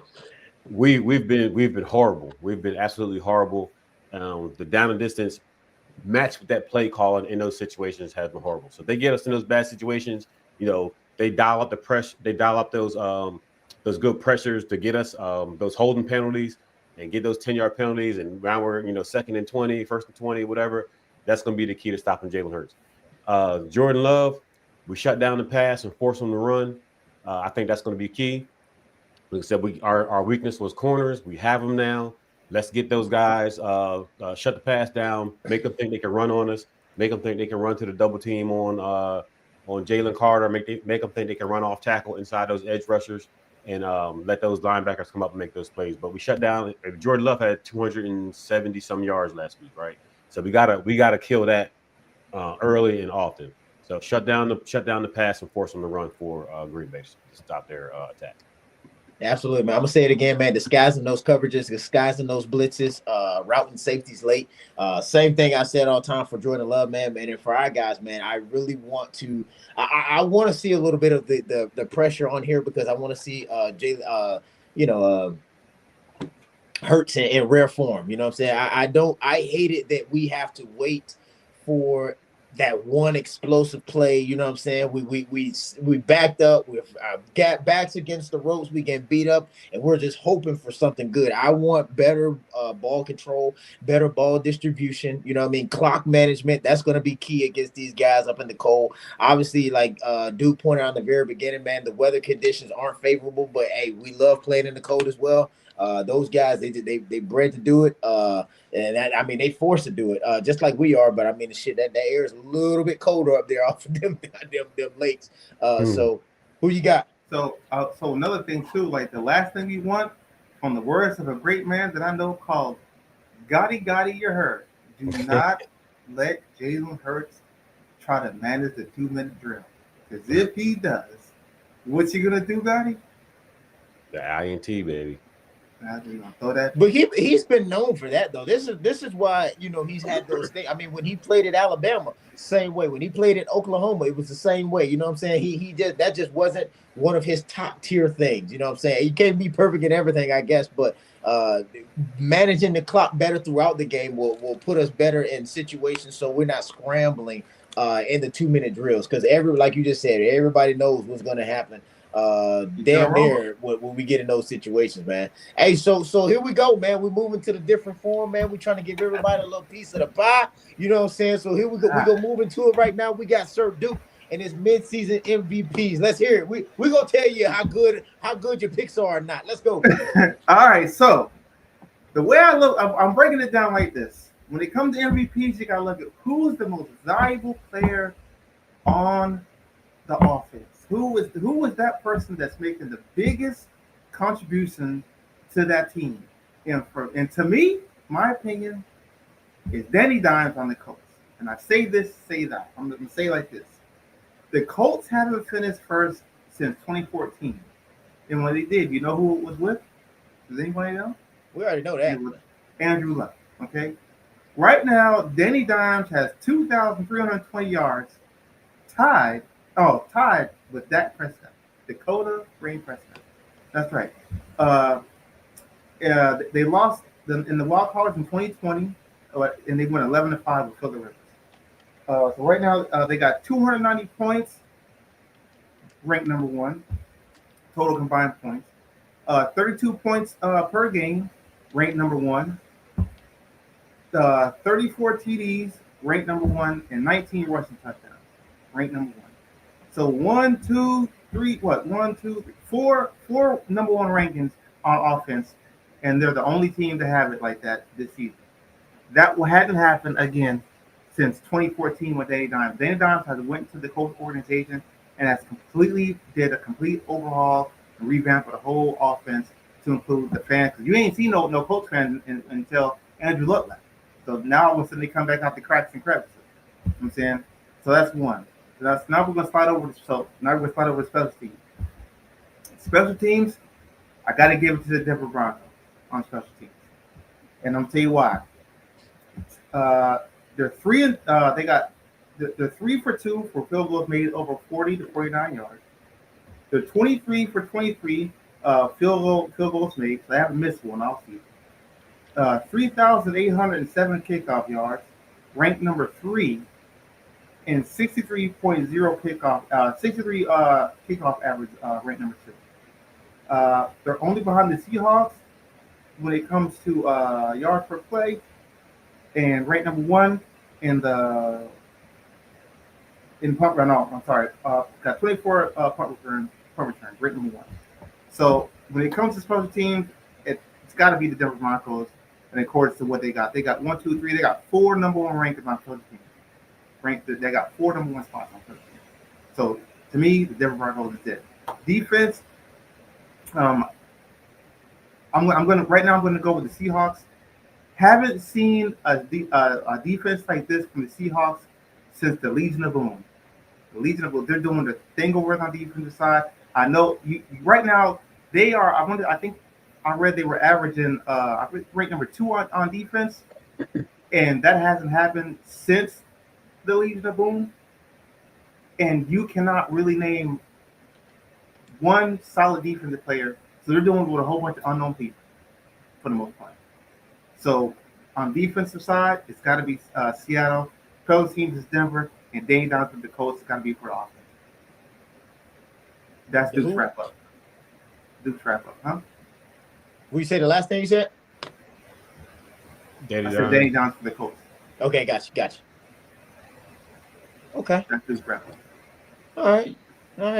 We've been horrible. We've been absolutely horrible. The down and distance matched with that play calling in those situations has been horrible. So if they get us in those bad situations, you know, they dial up the pressure, they dial up those good pressures to get us those holding penalties and get those 10-yard penalties. And now we're, you know, second and 20, first and 20, whatever. That's going to be the key to stopping Jalen Hurts. Jordan Love, we shut down the pass and force them to run. I think that's going to be key. Like I said, our weakness was corners. We have them now. Let's get those guys, shut the pass down, make them think they can run on us, make them think they can run to the double team on Jalen Carter, make them think they can run off tackle inside those edge rushers, and let those linebackers come up and make those plays. But we shut down. Jordan Love had 270 some yards last week, right? So we gotta kill that early and often. So shut down the pass and force them to run for Green Bay to stop their attack. Absolutely, man. I'm gonna say it again, man. Disguising those coverages, disguising those blitzes, routing safeties late. Same thing I said all the time for Jordan Love, man. And for our guys, man, I really want to. I want to see a little bit of the pressure on here because I want to see Hurts in rare form. You know what I'm saying? I hate it that we have to wait for that one explosive play. You know what I'm saying? We backed up with got backs against the ropes. We get beat up, and we're just hoping for something good. I want better ball control, better ball distribution. You know what I mean? Clock management. That's going to be key against these guys up in the cold. Obviously, like Duke pointed out in the very beginning, man, the weather conditions aren't favorable, but hey, we love playing in the cold as well. Those guys, they bred to do it. And that, I mean, they forced to do it, just like we are. But I mean, the shit that air is a little bit colder up there off of them lakes. So, who you got? So another thing too, like the last thing we want, from the words of a great man that I know called Gotti, you heard. Do not let Jalen Hurts try to manage the 2-minute drill, because if he does, what's he gonna do, Gotti? The INT, baby. You gonna throw that? But he's been known for that though. This is why he's had those things. I mean, when he played at Alabama, same way. When he played at Oklahoma, it was the same way. You know what I'm saying? He just wasn't one of his top tier things. You know what I'm saying? He can't be perfect in everything, I guess, but managing the clock better throughout the game will put us better in situations so we're not scrambling in the 2-minute drills, because like you just said, everybody knows what's going to happen damn near when we get in those situations, man. Hey, so here we go, man. We're moving to the different form, man. We're trying to give everybody a little piece of the pie. You know what I'm saying? So here we go. We're gonna move into it right now. We got Sir Duke and his mid-season MVPs. Let's hear it. We're gonna tell you how good your picks are or not. Let's go. All right, so the way I look, I'm breaking it down like this. When it comes to MVPs, you gotta look at who is the most valuable player on the offense. Who is that person that's making the biggest contribution to that team? And to me, my opinion is Danny Dimes on the Colts. And I say this, say that. I'm going to say it like this. The Colts haven't finished first since 2014. And when they did, you know who it was with? Does anybody know? We already know that. Andrew Luck. Okay. Right now, Danny Dimes has 2,320 yards, tied with Dak Prescott, Dakota Rain Prescott. That's right. They lost in the wild cards in 2020, and they went 11-5 with Philip Rivers. So right now they got 290 points, ranked number 1, total combined points. 32 points per game, ranked number 1. 34 TDs, ranked number 1, and 19 rushing touchdowns, ranked number 1. So 4 number 1 rankings on offense, and they're the only team to have it like that this season. That hadn't happened again since 2014 with Danny Dimes. Danny Dimes has went to the Colts organization and has did a complete overhaul and revamp of the whole offense to include the fans. Because you ain't seen no Colts fans until Andrew Luck left. So now all of a sudden they come back out the cracks and crevices. You know what I'm saying? So that's one. So now we're gonna slide over to special teams. Special teams, I gotta give it to the Denver Broncos on special teams. And I'm gonna tell you why. They're 3 for 2 for field goals made over 40 to 49 yards. They're 23 for 23 field goals made. So they haven't missed one all season. 3,807 kickoff yards, ranked number 3, and 63.0 kickoff average, ranked number 2. They're only behind the Seahawks when it comes to yards per play, and ranked number 1 in punt run. No, I'm sorry. Got 24 punt returns, ranked number 1. So when it comes to special teams, it's got to be the Denver Broncos. And according to what they got 1, 2, 3. They got 4 number 1 rankings on special teams. They got 4 number 1 spots on special teams. So to me, the Denver Broncos is it. Defense. I'm gonna go with the Seahawks. Haven't seen a defense like this from the Seahawks since the Legion of Boom. The Legion of Boom. They're doing the thing over on the defensive side. I know right now they are. I think I read they were averaging ranked number 2 on defense, and that hasn't happened since the Legion of Boom. And you cannot really name one solid defensive player. So they're doing with a whole bunch of unknown people for the most part. So on defensive side, it's got to be Seattle. Fellow teams is Denver, and Danny Dimes from the Colts is got to be for the offense. That's Duke's wrap up. Huh? Will you say the last thing you said? Danny Dimes for the Colts. Okay, gotcha. Okay. That's Duke's wrap up. All right. That's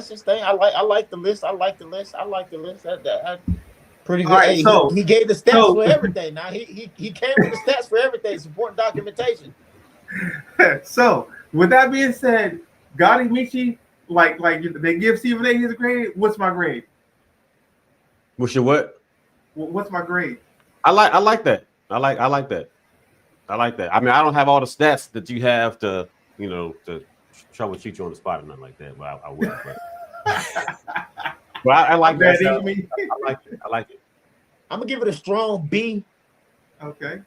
his thing. I like the list. That pretty good. Right, so, he gave the stats for everything. Now he came with the stats for everything. Supporting documentation. So with that being said, Gotti Michi, like they give Stephen A his grade. What's my grade? What's your what? What's my grade? I like that. I like that. I mean, I don't have all the stats that you have to troubleshoot you on the spot or nothing like that, but I will. But. Well, I like that. Bad So, me. I like it. I like it. I'm gonna give it a strong B. Okay.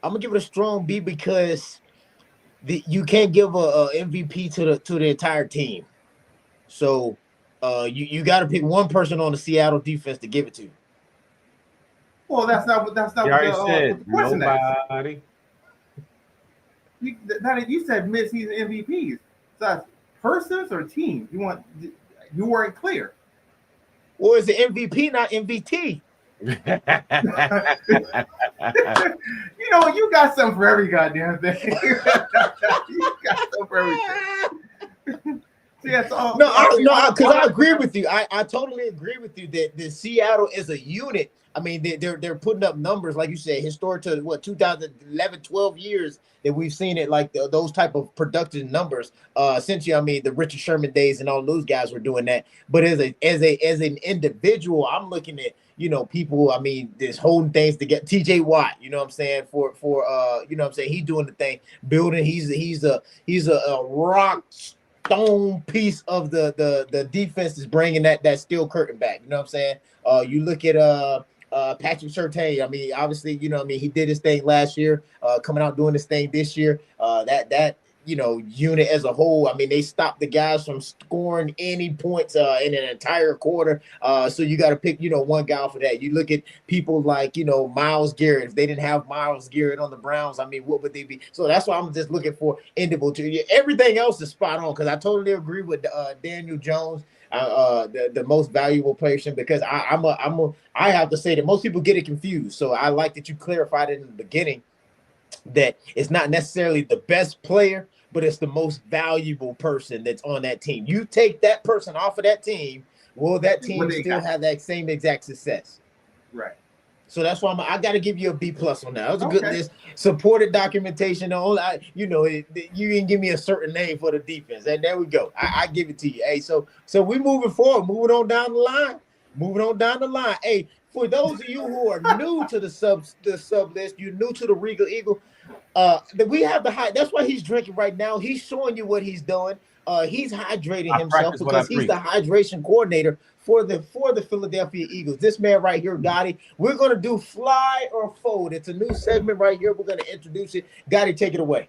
I'm gonna give it a strong B because you can't give a MVP to the entire team. So you got to pick one person on the Seattle defense to give it to. Well, that's not You what already the said question is. nobody. You said mid-season MVPs. So that's persons or teams? You weren't clear. Or is it MVP, not MVT? You got something for every goddamn thing. You got something for everything. See, that's all. Because I agree with you. I totally agree with you that Seattle is a unit. I mean, they're putting up numbers, like you said, historic to 2011, 12 years that we've seen it, like those type of productive numbers. Since the Richard Sherman days and all those guys were doing that. But as an individual, I'm looking at people. I mean, this holding things to get TJ Watt. You know what I'm saying? For he's doing the thing, building. He's a rock stone piece of the defense is bringing that steel curtain back. You know what I'm saying? You look at Patrick Surtain. I mean, obviously, he did his thing last year, coming out doing his thing this year. That unit as a whole, I mean, they stopped the guys from scoring any points in an entire quarter. So you got to pick, one guy for that. You look at people like, Myles Garrett. If they didn't have Myles Garrett on the Browns, I mean, what would they be? So that's why I'm just looking for individual. Everything else is spot on because I totally agree with Daniel Jones. The most valuable person because I have to say that most people get it confused. So I like that you clarified it in the beginning that it's not necessarily the best player, but it's the most valuable person that's on that team. You take that person off of that team, will that team still have that same exact success? Right. So that's why I got to give you a B+ on that. That was a good list. Supported documentation. You didn't give me a certain name for the defense, and there we go. I give it to you. Hey, so we moving forward, moving on down the line. Hey, for those of you who are new to the sub list, you're new to the Regal Eagle. That we have the high. That's why he's drinking right now. He's showing you what he's doing. He's hydrating himself because he's the hydration coordinator for the Philadelphia Eagles. This man right here, Gotti. We're gonna do fly or fold. It's a new segment right here. We're gonna introduce it. Gotti, take it away.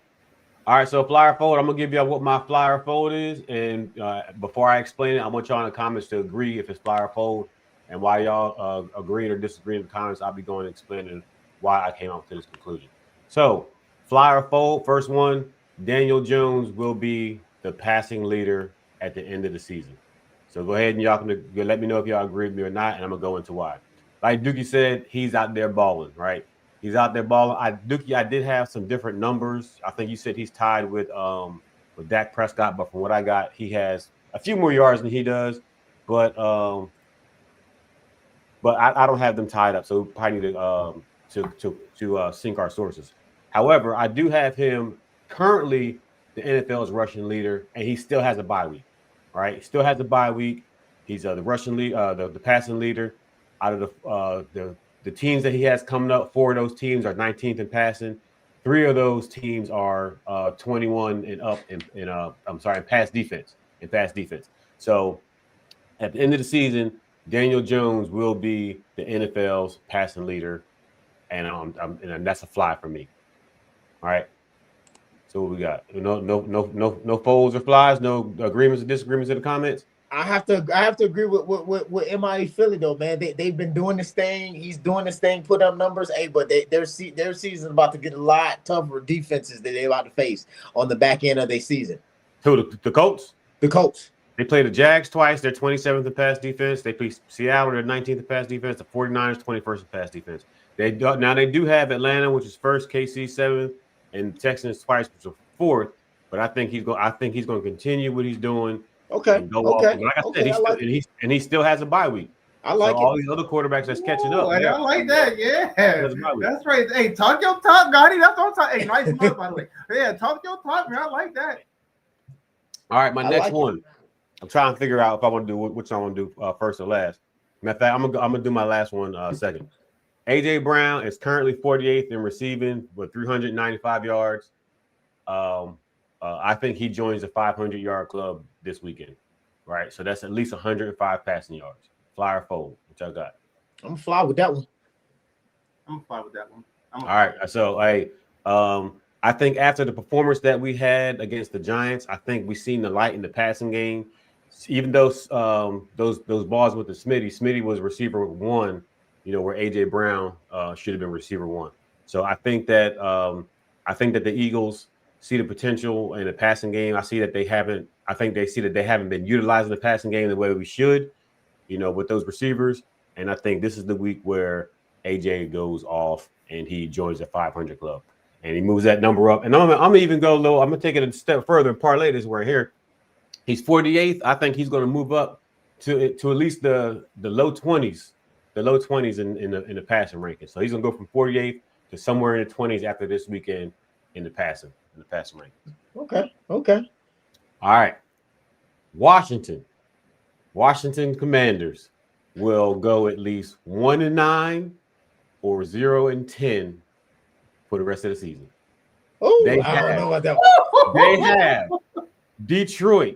All right, so fly or fold. I'm gonna give you what my fly or fold is, and before I explain it, I want y'all in the comments to agree if it's fly or fold, and why y'all agreeing or disagreeing in the comments. I'll be going and explaining why I came up to this conclusion. So, fly or fold. First one, Daniel Jones will be the passing leader at the end of the season. So go ahead and y'all can let me know if y'all agree with me or not, and I'm gonna go into why. Like Dookie said, he's out there balling, right? He's out there balling. I did have some different numbers. I think you said he's tied with Dak Prescott, but from what I got, he has a few more yards than he does. But I don't have them tied up, so we probably need to sync our sources. However, I do have him currently the NFL's rushing leader, and he still has a bye week. Right, he still has a bye week. He's the rushing lead, the passing leader. Out of the teams that he has coming up, 4 of those teams are 19th in passing. 3 of those teams are 21 and up in pass defense. So at the end of the season, Daniel Jones will be the NFL's passing leader, and that's a fly for me. All right. So what we got? No folds or flies, no agreements or disagreements in the comments. I have to agree with MIA Philly though, man. They've been doing this thing. He's doing this thing, put up numbers. Hey, but their season's about to get a lot tougher defenses that they're about to face on the back end of their season. So the Colts? The Colts. They play the Jags twice. They're 27th in pass defense. They play Seattle. They're 19th in pass defense. The 49ers 21st in pass defense. They do have Atlanta, which is first, KC 7th, and Texans twice, which is 4th. But I think he's going to continue what he's doing. Okay. And go off. Like I said, he still has a bye week. I like all these other quarterbacks that's catching up. I like that. Yeah, that's right. Hey, talk your talk, Gotti. That's what I'm talking. Hey, nice month, by the way. Yeah, talk your talk, man. I like that. All right, my next one. I'm trying to figure out if I want to do which I want to do first or last. Matter of fact, I'm gonna do my last one second. AJ Brown is currently 48th in receiving with 395 yards. I think he joins the 500-yard club this weekend, right? So that's at least 105 passing yards. Fly or fold? What y'all got? I'm gonna fly with that one. I'm fine with that one. All right. So I think after the performance that we had against the Giants, I think we've seen the light in the passing game. Even though those balls with the Smitty was receiver one, where AJ Brown should have been receiver one. So I think that the Eagles see the potential in the passing game. I see that they haven't. I think they see that they haven't been utilizing the passing game the way we should, with those receivers. And I think this is the week where AJ goes off and he joins the 500 club and he moves that number up. And I'm gonna even go low. I'm gonna take it a step further and parlay this where here. He's 48th. I think he's going to move up to at least the low 20s, in the passing ranking. So he's going to go from 48th to somewhere in the 20s after this weekend in the passing ranking. Okay. All right. Washington Commanders will go at least 1-9 or 0-10 for the rest of the season. Oh, I don't know about that one. They have Detroit,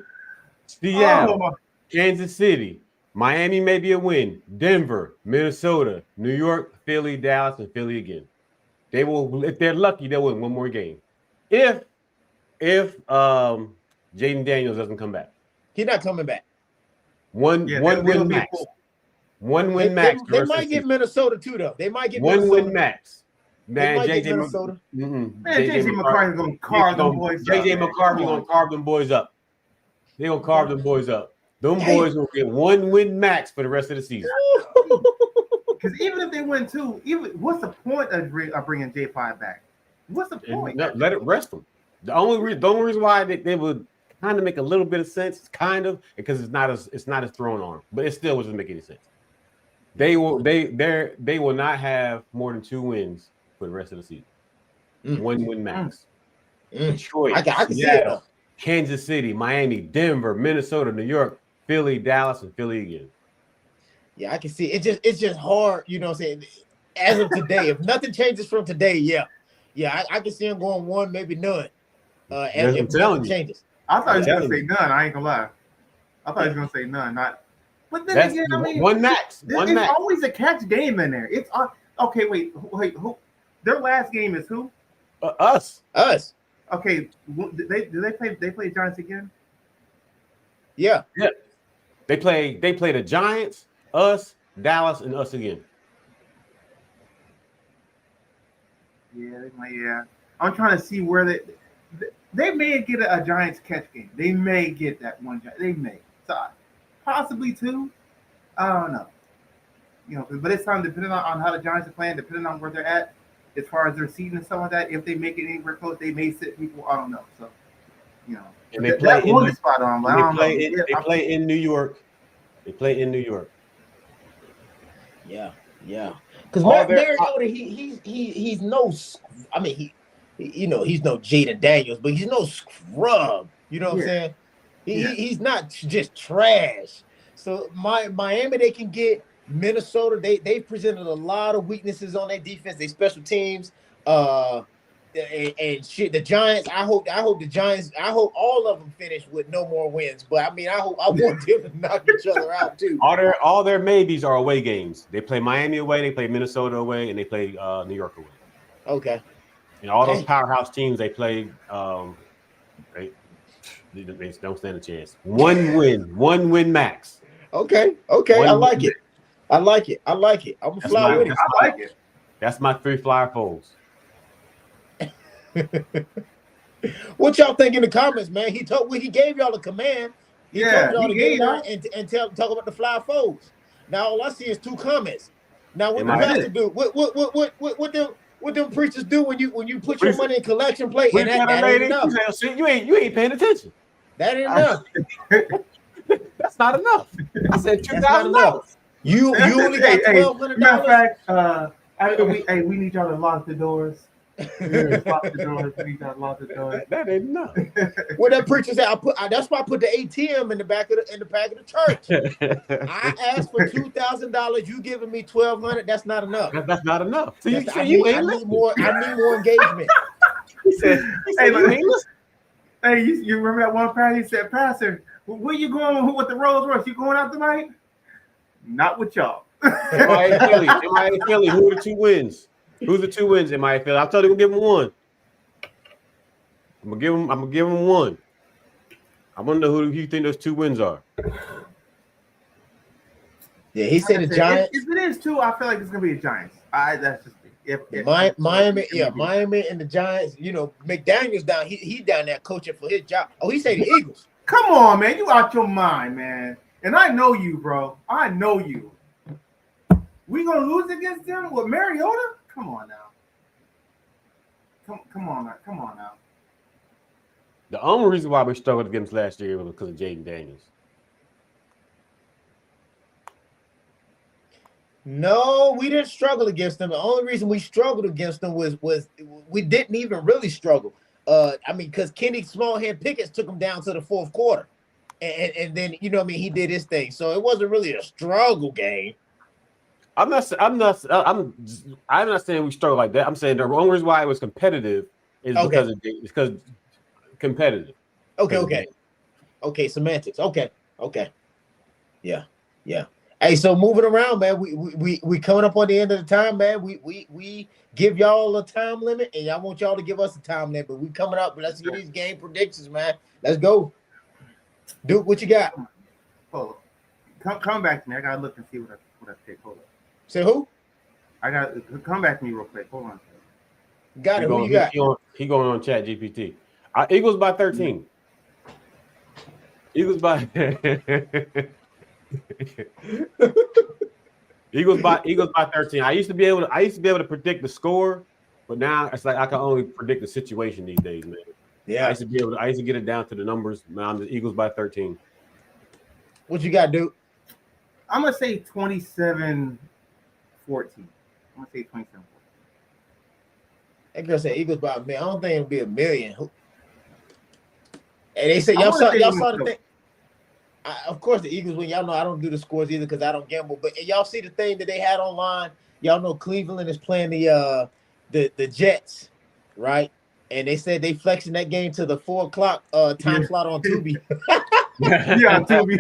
Seattle, Kansas City, Miami may be a win, Denver, Minnesota, New York, Philly, Dallas, and Philly again. They will, if they're lucky, they'll win one more game. If Jaden Daniels doesn't come back. He's not coming back. One win max. One win max. They might get Minnesota too, though. They might get one win max. Man, JJ Minnesota. Man, JJ McCarthy's gonna carve them boys. JJ McCarthy's gonna carve them boys up. They're gonna carve them boys up. Them boys will get one win max for the rest of the season. Because even if they win two, what's the point of bringing J5 back? What's the point? Let it rest them. The only reason why they would kind of make a little bit of sense, kind of, because it's not as thrown on, but it still doesn't make any sense. They will not have more than 2 wins for the rest of the season. 1 win max. Detroit, I can see it though. Kansas City, Miami, Denver, Minnesota, New York, Philly, Dallas, and Philly again. Yeah, I can see it. It's just hard, you know what I'm saying? As of today, if nothing changes from today, yeah, I can see him going 1, maybe none. If nothing changes. I thought he was gonna say none. I ain't gonna lie. I thought he was gonna say none. But then again, I mean, 1 max. It's always a catch game in there. It's okay. Wait. Who? Their last game is who? Us. Okay. Do they play? They play Giants again? Yeah. They play the Giants, us, Dallas, and us again. Yeah. I'm trying to see where they may get a Giants catch game. They may get that one. They may. So possibly 2. I don't know. But it's time, depending on how the Giants are playing, depending on where they're at, as far as their season and stuff like that. If they make it anywhere close, they may sit people. I don't know. So, and they play in They play in New York. Yeah. Because Mariota, he's no. I mean, he's no Jaden Daniels, but he's no scrub. You know what I'm saying? He's not just trash. So Miami, they can get Minnesota. They've presented a lot of weaknesses on their defense, their special teams, and shit. The Giants. I hope the Giants. I hope all of them finish with no more wins. But I mean, I want them to knock each other out too. All their maybes are away games. They play Miami away, they play Minnesota away, and they play New York away. Okay. And all those powerhouse teams they play, they don't stand a chance. 1 win max. Okay. I like it. I'm gonna fly with it. I like it. That's my 3 flyer folds. What y'all think in the comments, man? He gave y'all a command. He told y'all to get it out and talk about the fly folds. Now all I see is 2 comments. Now what the pastor do? What them preachers do when you put your money in collection plate and that ain't enough. You ain't paying attention. That ain't enough. That's not enough. I said $2,000. You only got $1,200. Matter of fact, we need y'all to lock the doors. We need y'all to lock the doors. That ain't enough. What that preacher said, that's why I put the ATM in the back of the church. I asked for $2,000. You giving me $1,200? That's not enough. That's not enough. So I need more engagement. He said Hey, you remember that one pastor? He said, "Pastor, where you going with the Rolls Royce? You going out tonight?" Not with y'all. MIA Philly. MIA Philly. Who are the 2 wins? Who's the 2 wins? MIA Philly. I'm telling you, I'm gonna give them 1. I'm gonna give them 1. I want to know who you think those 2 wins are. Yeah, he said the Giants. If it is 2, I feel like it's gonna be the Giants. That's just Miami, Miami and the Giants. You know, McDaniel's down. He down there coaching for his job. Oh, he said the Eagles. Come on, man, you out your mind, man. And I know you, bro. I know you. We gonna lose against them with Mariota? Come on now. Come on now. The only reason why we struggled against last year was because of Jaden Daniels. No, we didn't struggle against them. The only reason we struggled against them was we didn't even really struggle. I mean, because Kenny Smallhand Pickens took them down to the 4th quarter, and then you know what I mean, he did his thing. So it wasn't really a struggle game. I'm not saying we struggle like that. I'm saying the only reason why it was competitive is because competitive. Okay, semantics. Okay. Yeah. Hey, so moving around, man. We coming up on the end of the time, man. We give y'all a time limit, and y'all want y'all to give us a time limit. But we coming up. Let's get these game predictions, man. Let's go. Duke, what you got? Hold on. Come back to me. I gotta look and see what I picked. Hold on. Say who? I got come back to me real quick. Hold on. Got it. Who you got? He going on Chat GPT. Eagles by 13. Eagles by Eagles by 13. I used to be able to predict the score, but now it's like I can only predict the situation these days, man. Yeah. I used to get it down to the numbers. Now the Eagles by 13. What you got, Duke? I'm gonna say 27-14. I'm gonna say 27-14. That girl said Eagles by a million. I don't think it'll be a million. And they said y'all saw the thing. Of course, the Eagles win. Y'all know I don't do the scores either because I don't gamble. But y'all see the thing that they had online. Y'all know Cleveland is playing the Jets, right? And they said they flexing that game to the 4:00 time slot on Tubi. Yeah, on Tubi.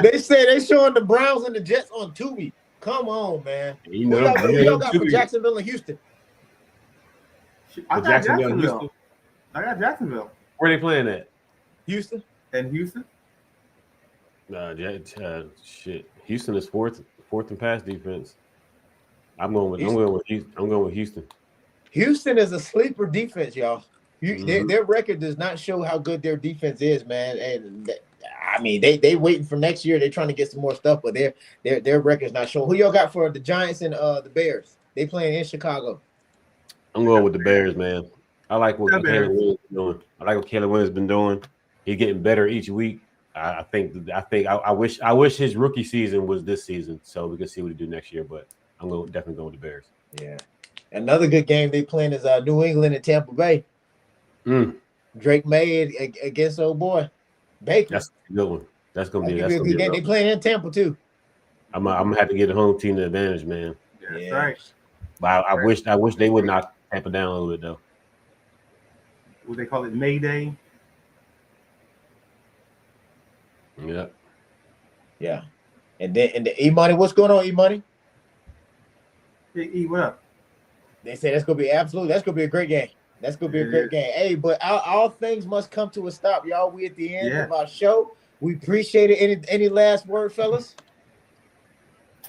They said they showing the Browns and the Jets on Tubi. Come on, man. You know, who y'all got for Jacksonville and Houston? I got Jacksonville. I got Jacksonville. Where they playing at? Houston. And Houston? Shit. Houston is fourth in pass defense. I'm going with Houston. Houston is a sleeper defense, y'all. Their record does not show how good their defense is, man. And I mean, they waiting for next year. They're trying to get some more stuff, but their record's not showing. Who y'all got for the Giants and the Bears? They playing in Chicago. I'm going with the Bears, man. I like what Caleb Williams been doing. I like what Caleb Williams been doing. He's getting better each week. I wish his rookie season was this season so we can see what he do next year. But I'm definitely going with the Bears. Yeah. Another good game they playing is New England and Tampa Bay. Drake May against old boy Baker. That's a good one. That's gonna be a good game. They playing in Tampa too. I'm gonna have to get the home team the advantage, man. Yeah, right. But I wish they would knock Tampa down a little bit though. What they call it, May Day. Yeah. Yeah. And the E-Money, what's going on, E-Money? Hey, E, what up? They say that's gonna be a great game. That's gonna be a great game. Hey, but all things must come to a stop, y'all. We at the end of our show. We appreciate it. Any last word, fellas?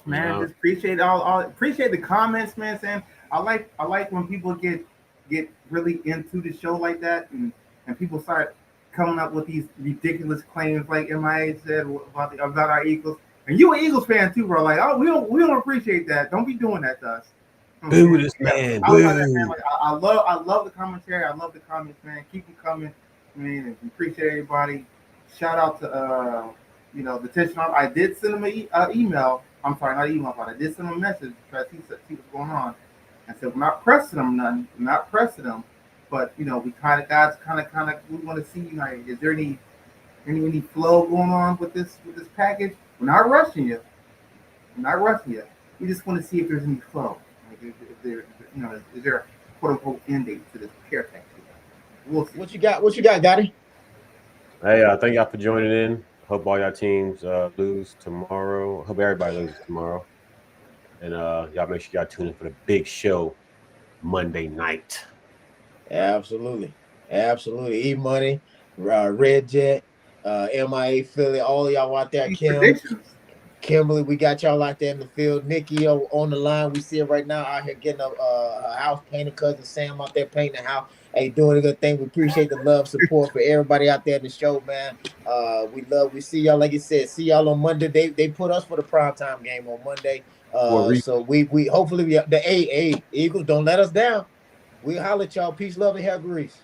Man, just appreciate appreciate the comments, man. Sam, I like when people get really into the show like that, and people start coming up with these ridiculous claims, like MIA said about our Eagles. And you an Eagles fan too, bro. Like, oh, we don't appreciate that. Don't be doing that to us. Boo this man. I love the commentary. I love the comments, man. Keep them coming, man. Appreciate everybody. Shout out to the tension off. I did send him an email. I'm sorry, not email, but I did send him a message because he said see what's going on. I said we're not pressing them nothing. We're not pressing them, but we kind of we want to see is there any flow going on with this package? We're not rushing you. We just want to see if there's any flow. Like is there a quote unquote end date to this care package? We'll see. What you got, Gotti? Hey, thank y'all for joining in. Hope all y'all teams lose tomorrow. Hope everybody loses tomorrow. And y'all make sure y'all tune in for the big show Monday night. Absolutely. E-Money, Red Jet, MIA Philly, all of y'all out there. These Kim, predictions. Kimberly, we got y'all out there in the field. Nikki on the line. We see it right now out here getting a house painted. Cousin Sam out there painting the house. Hey, doing a good thing. We appreciate the love, support for everybody out there in the show, man. We see y'all, like you said, see y'all on Monday. They put us for the primetime game on Monday. So we hopefully the Eagles don't let us down. We holler at y'all. Peace, love, and hair grease.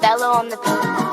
Fellow on the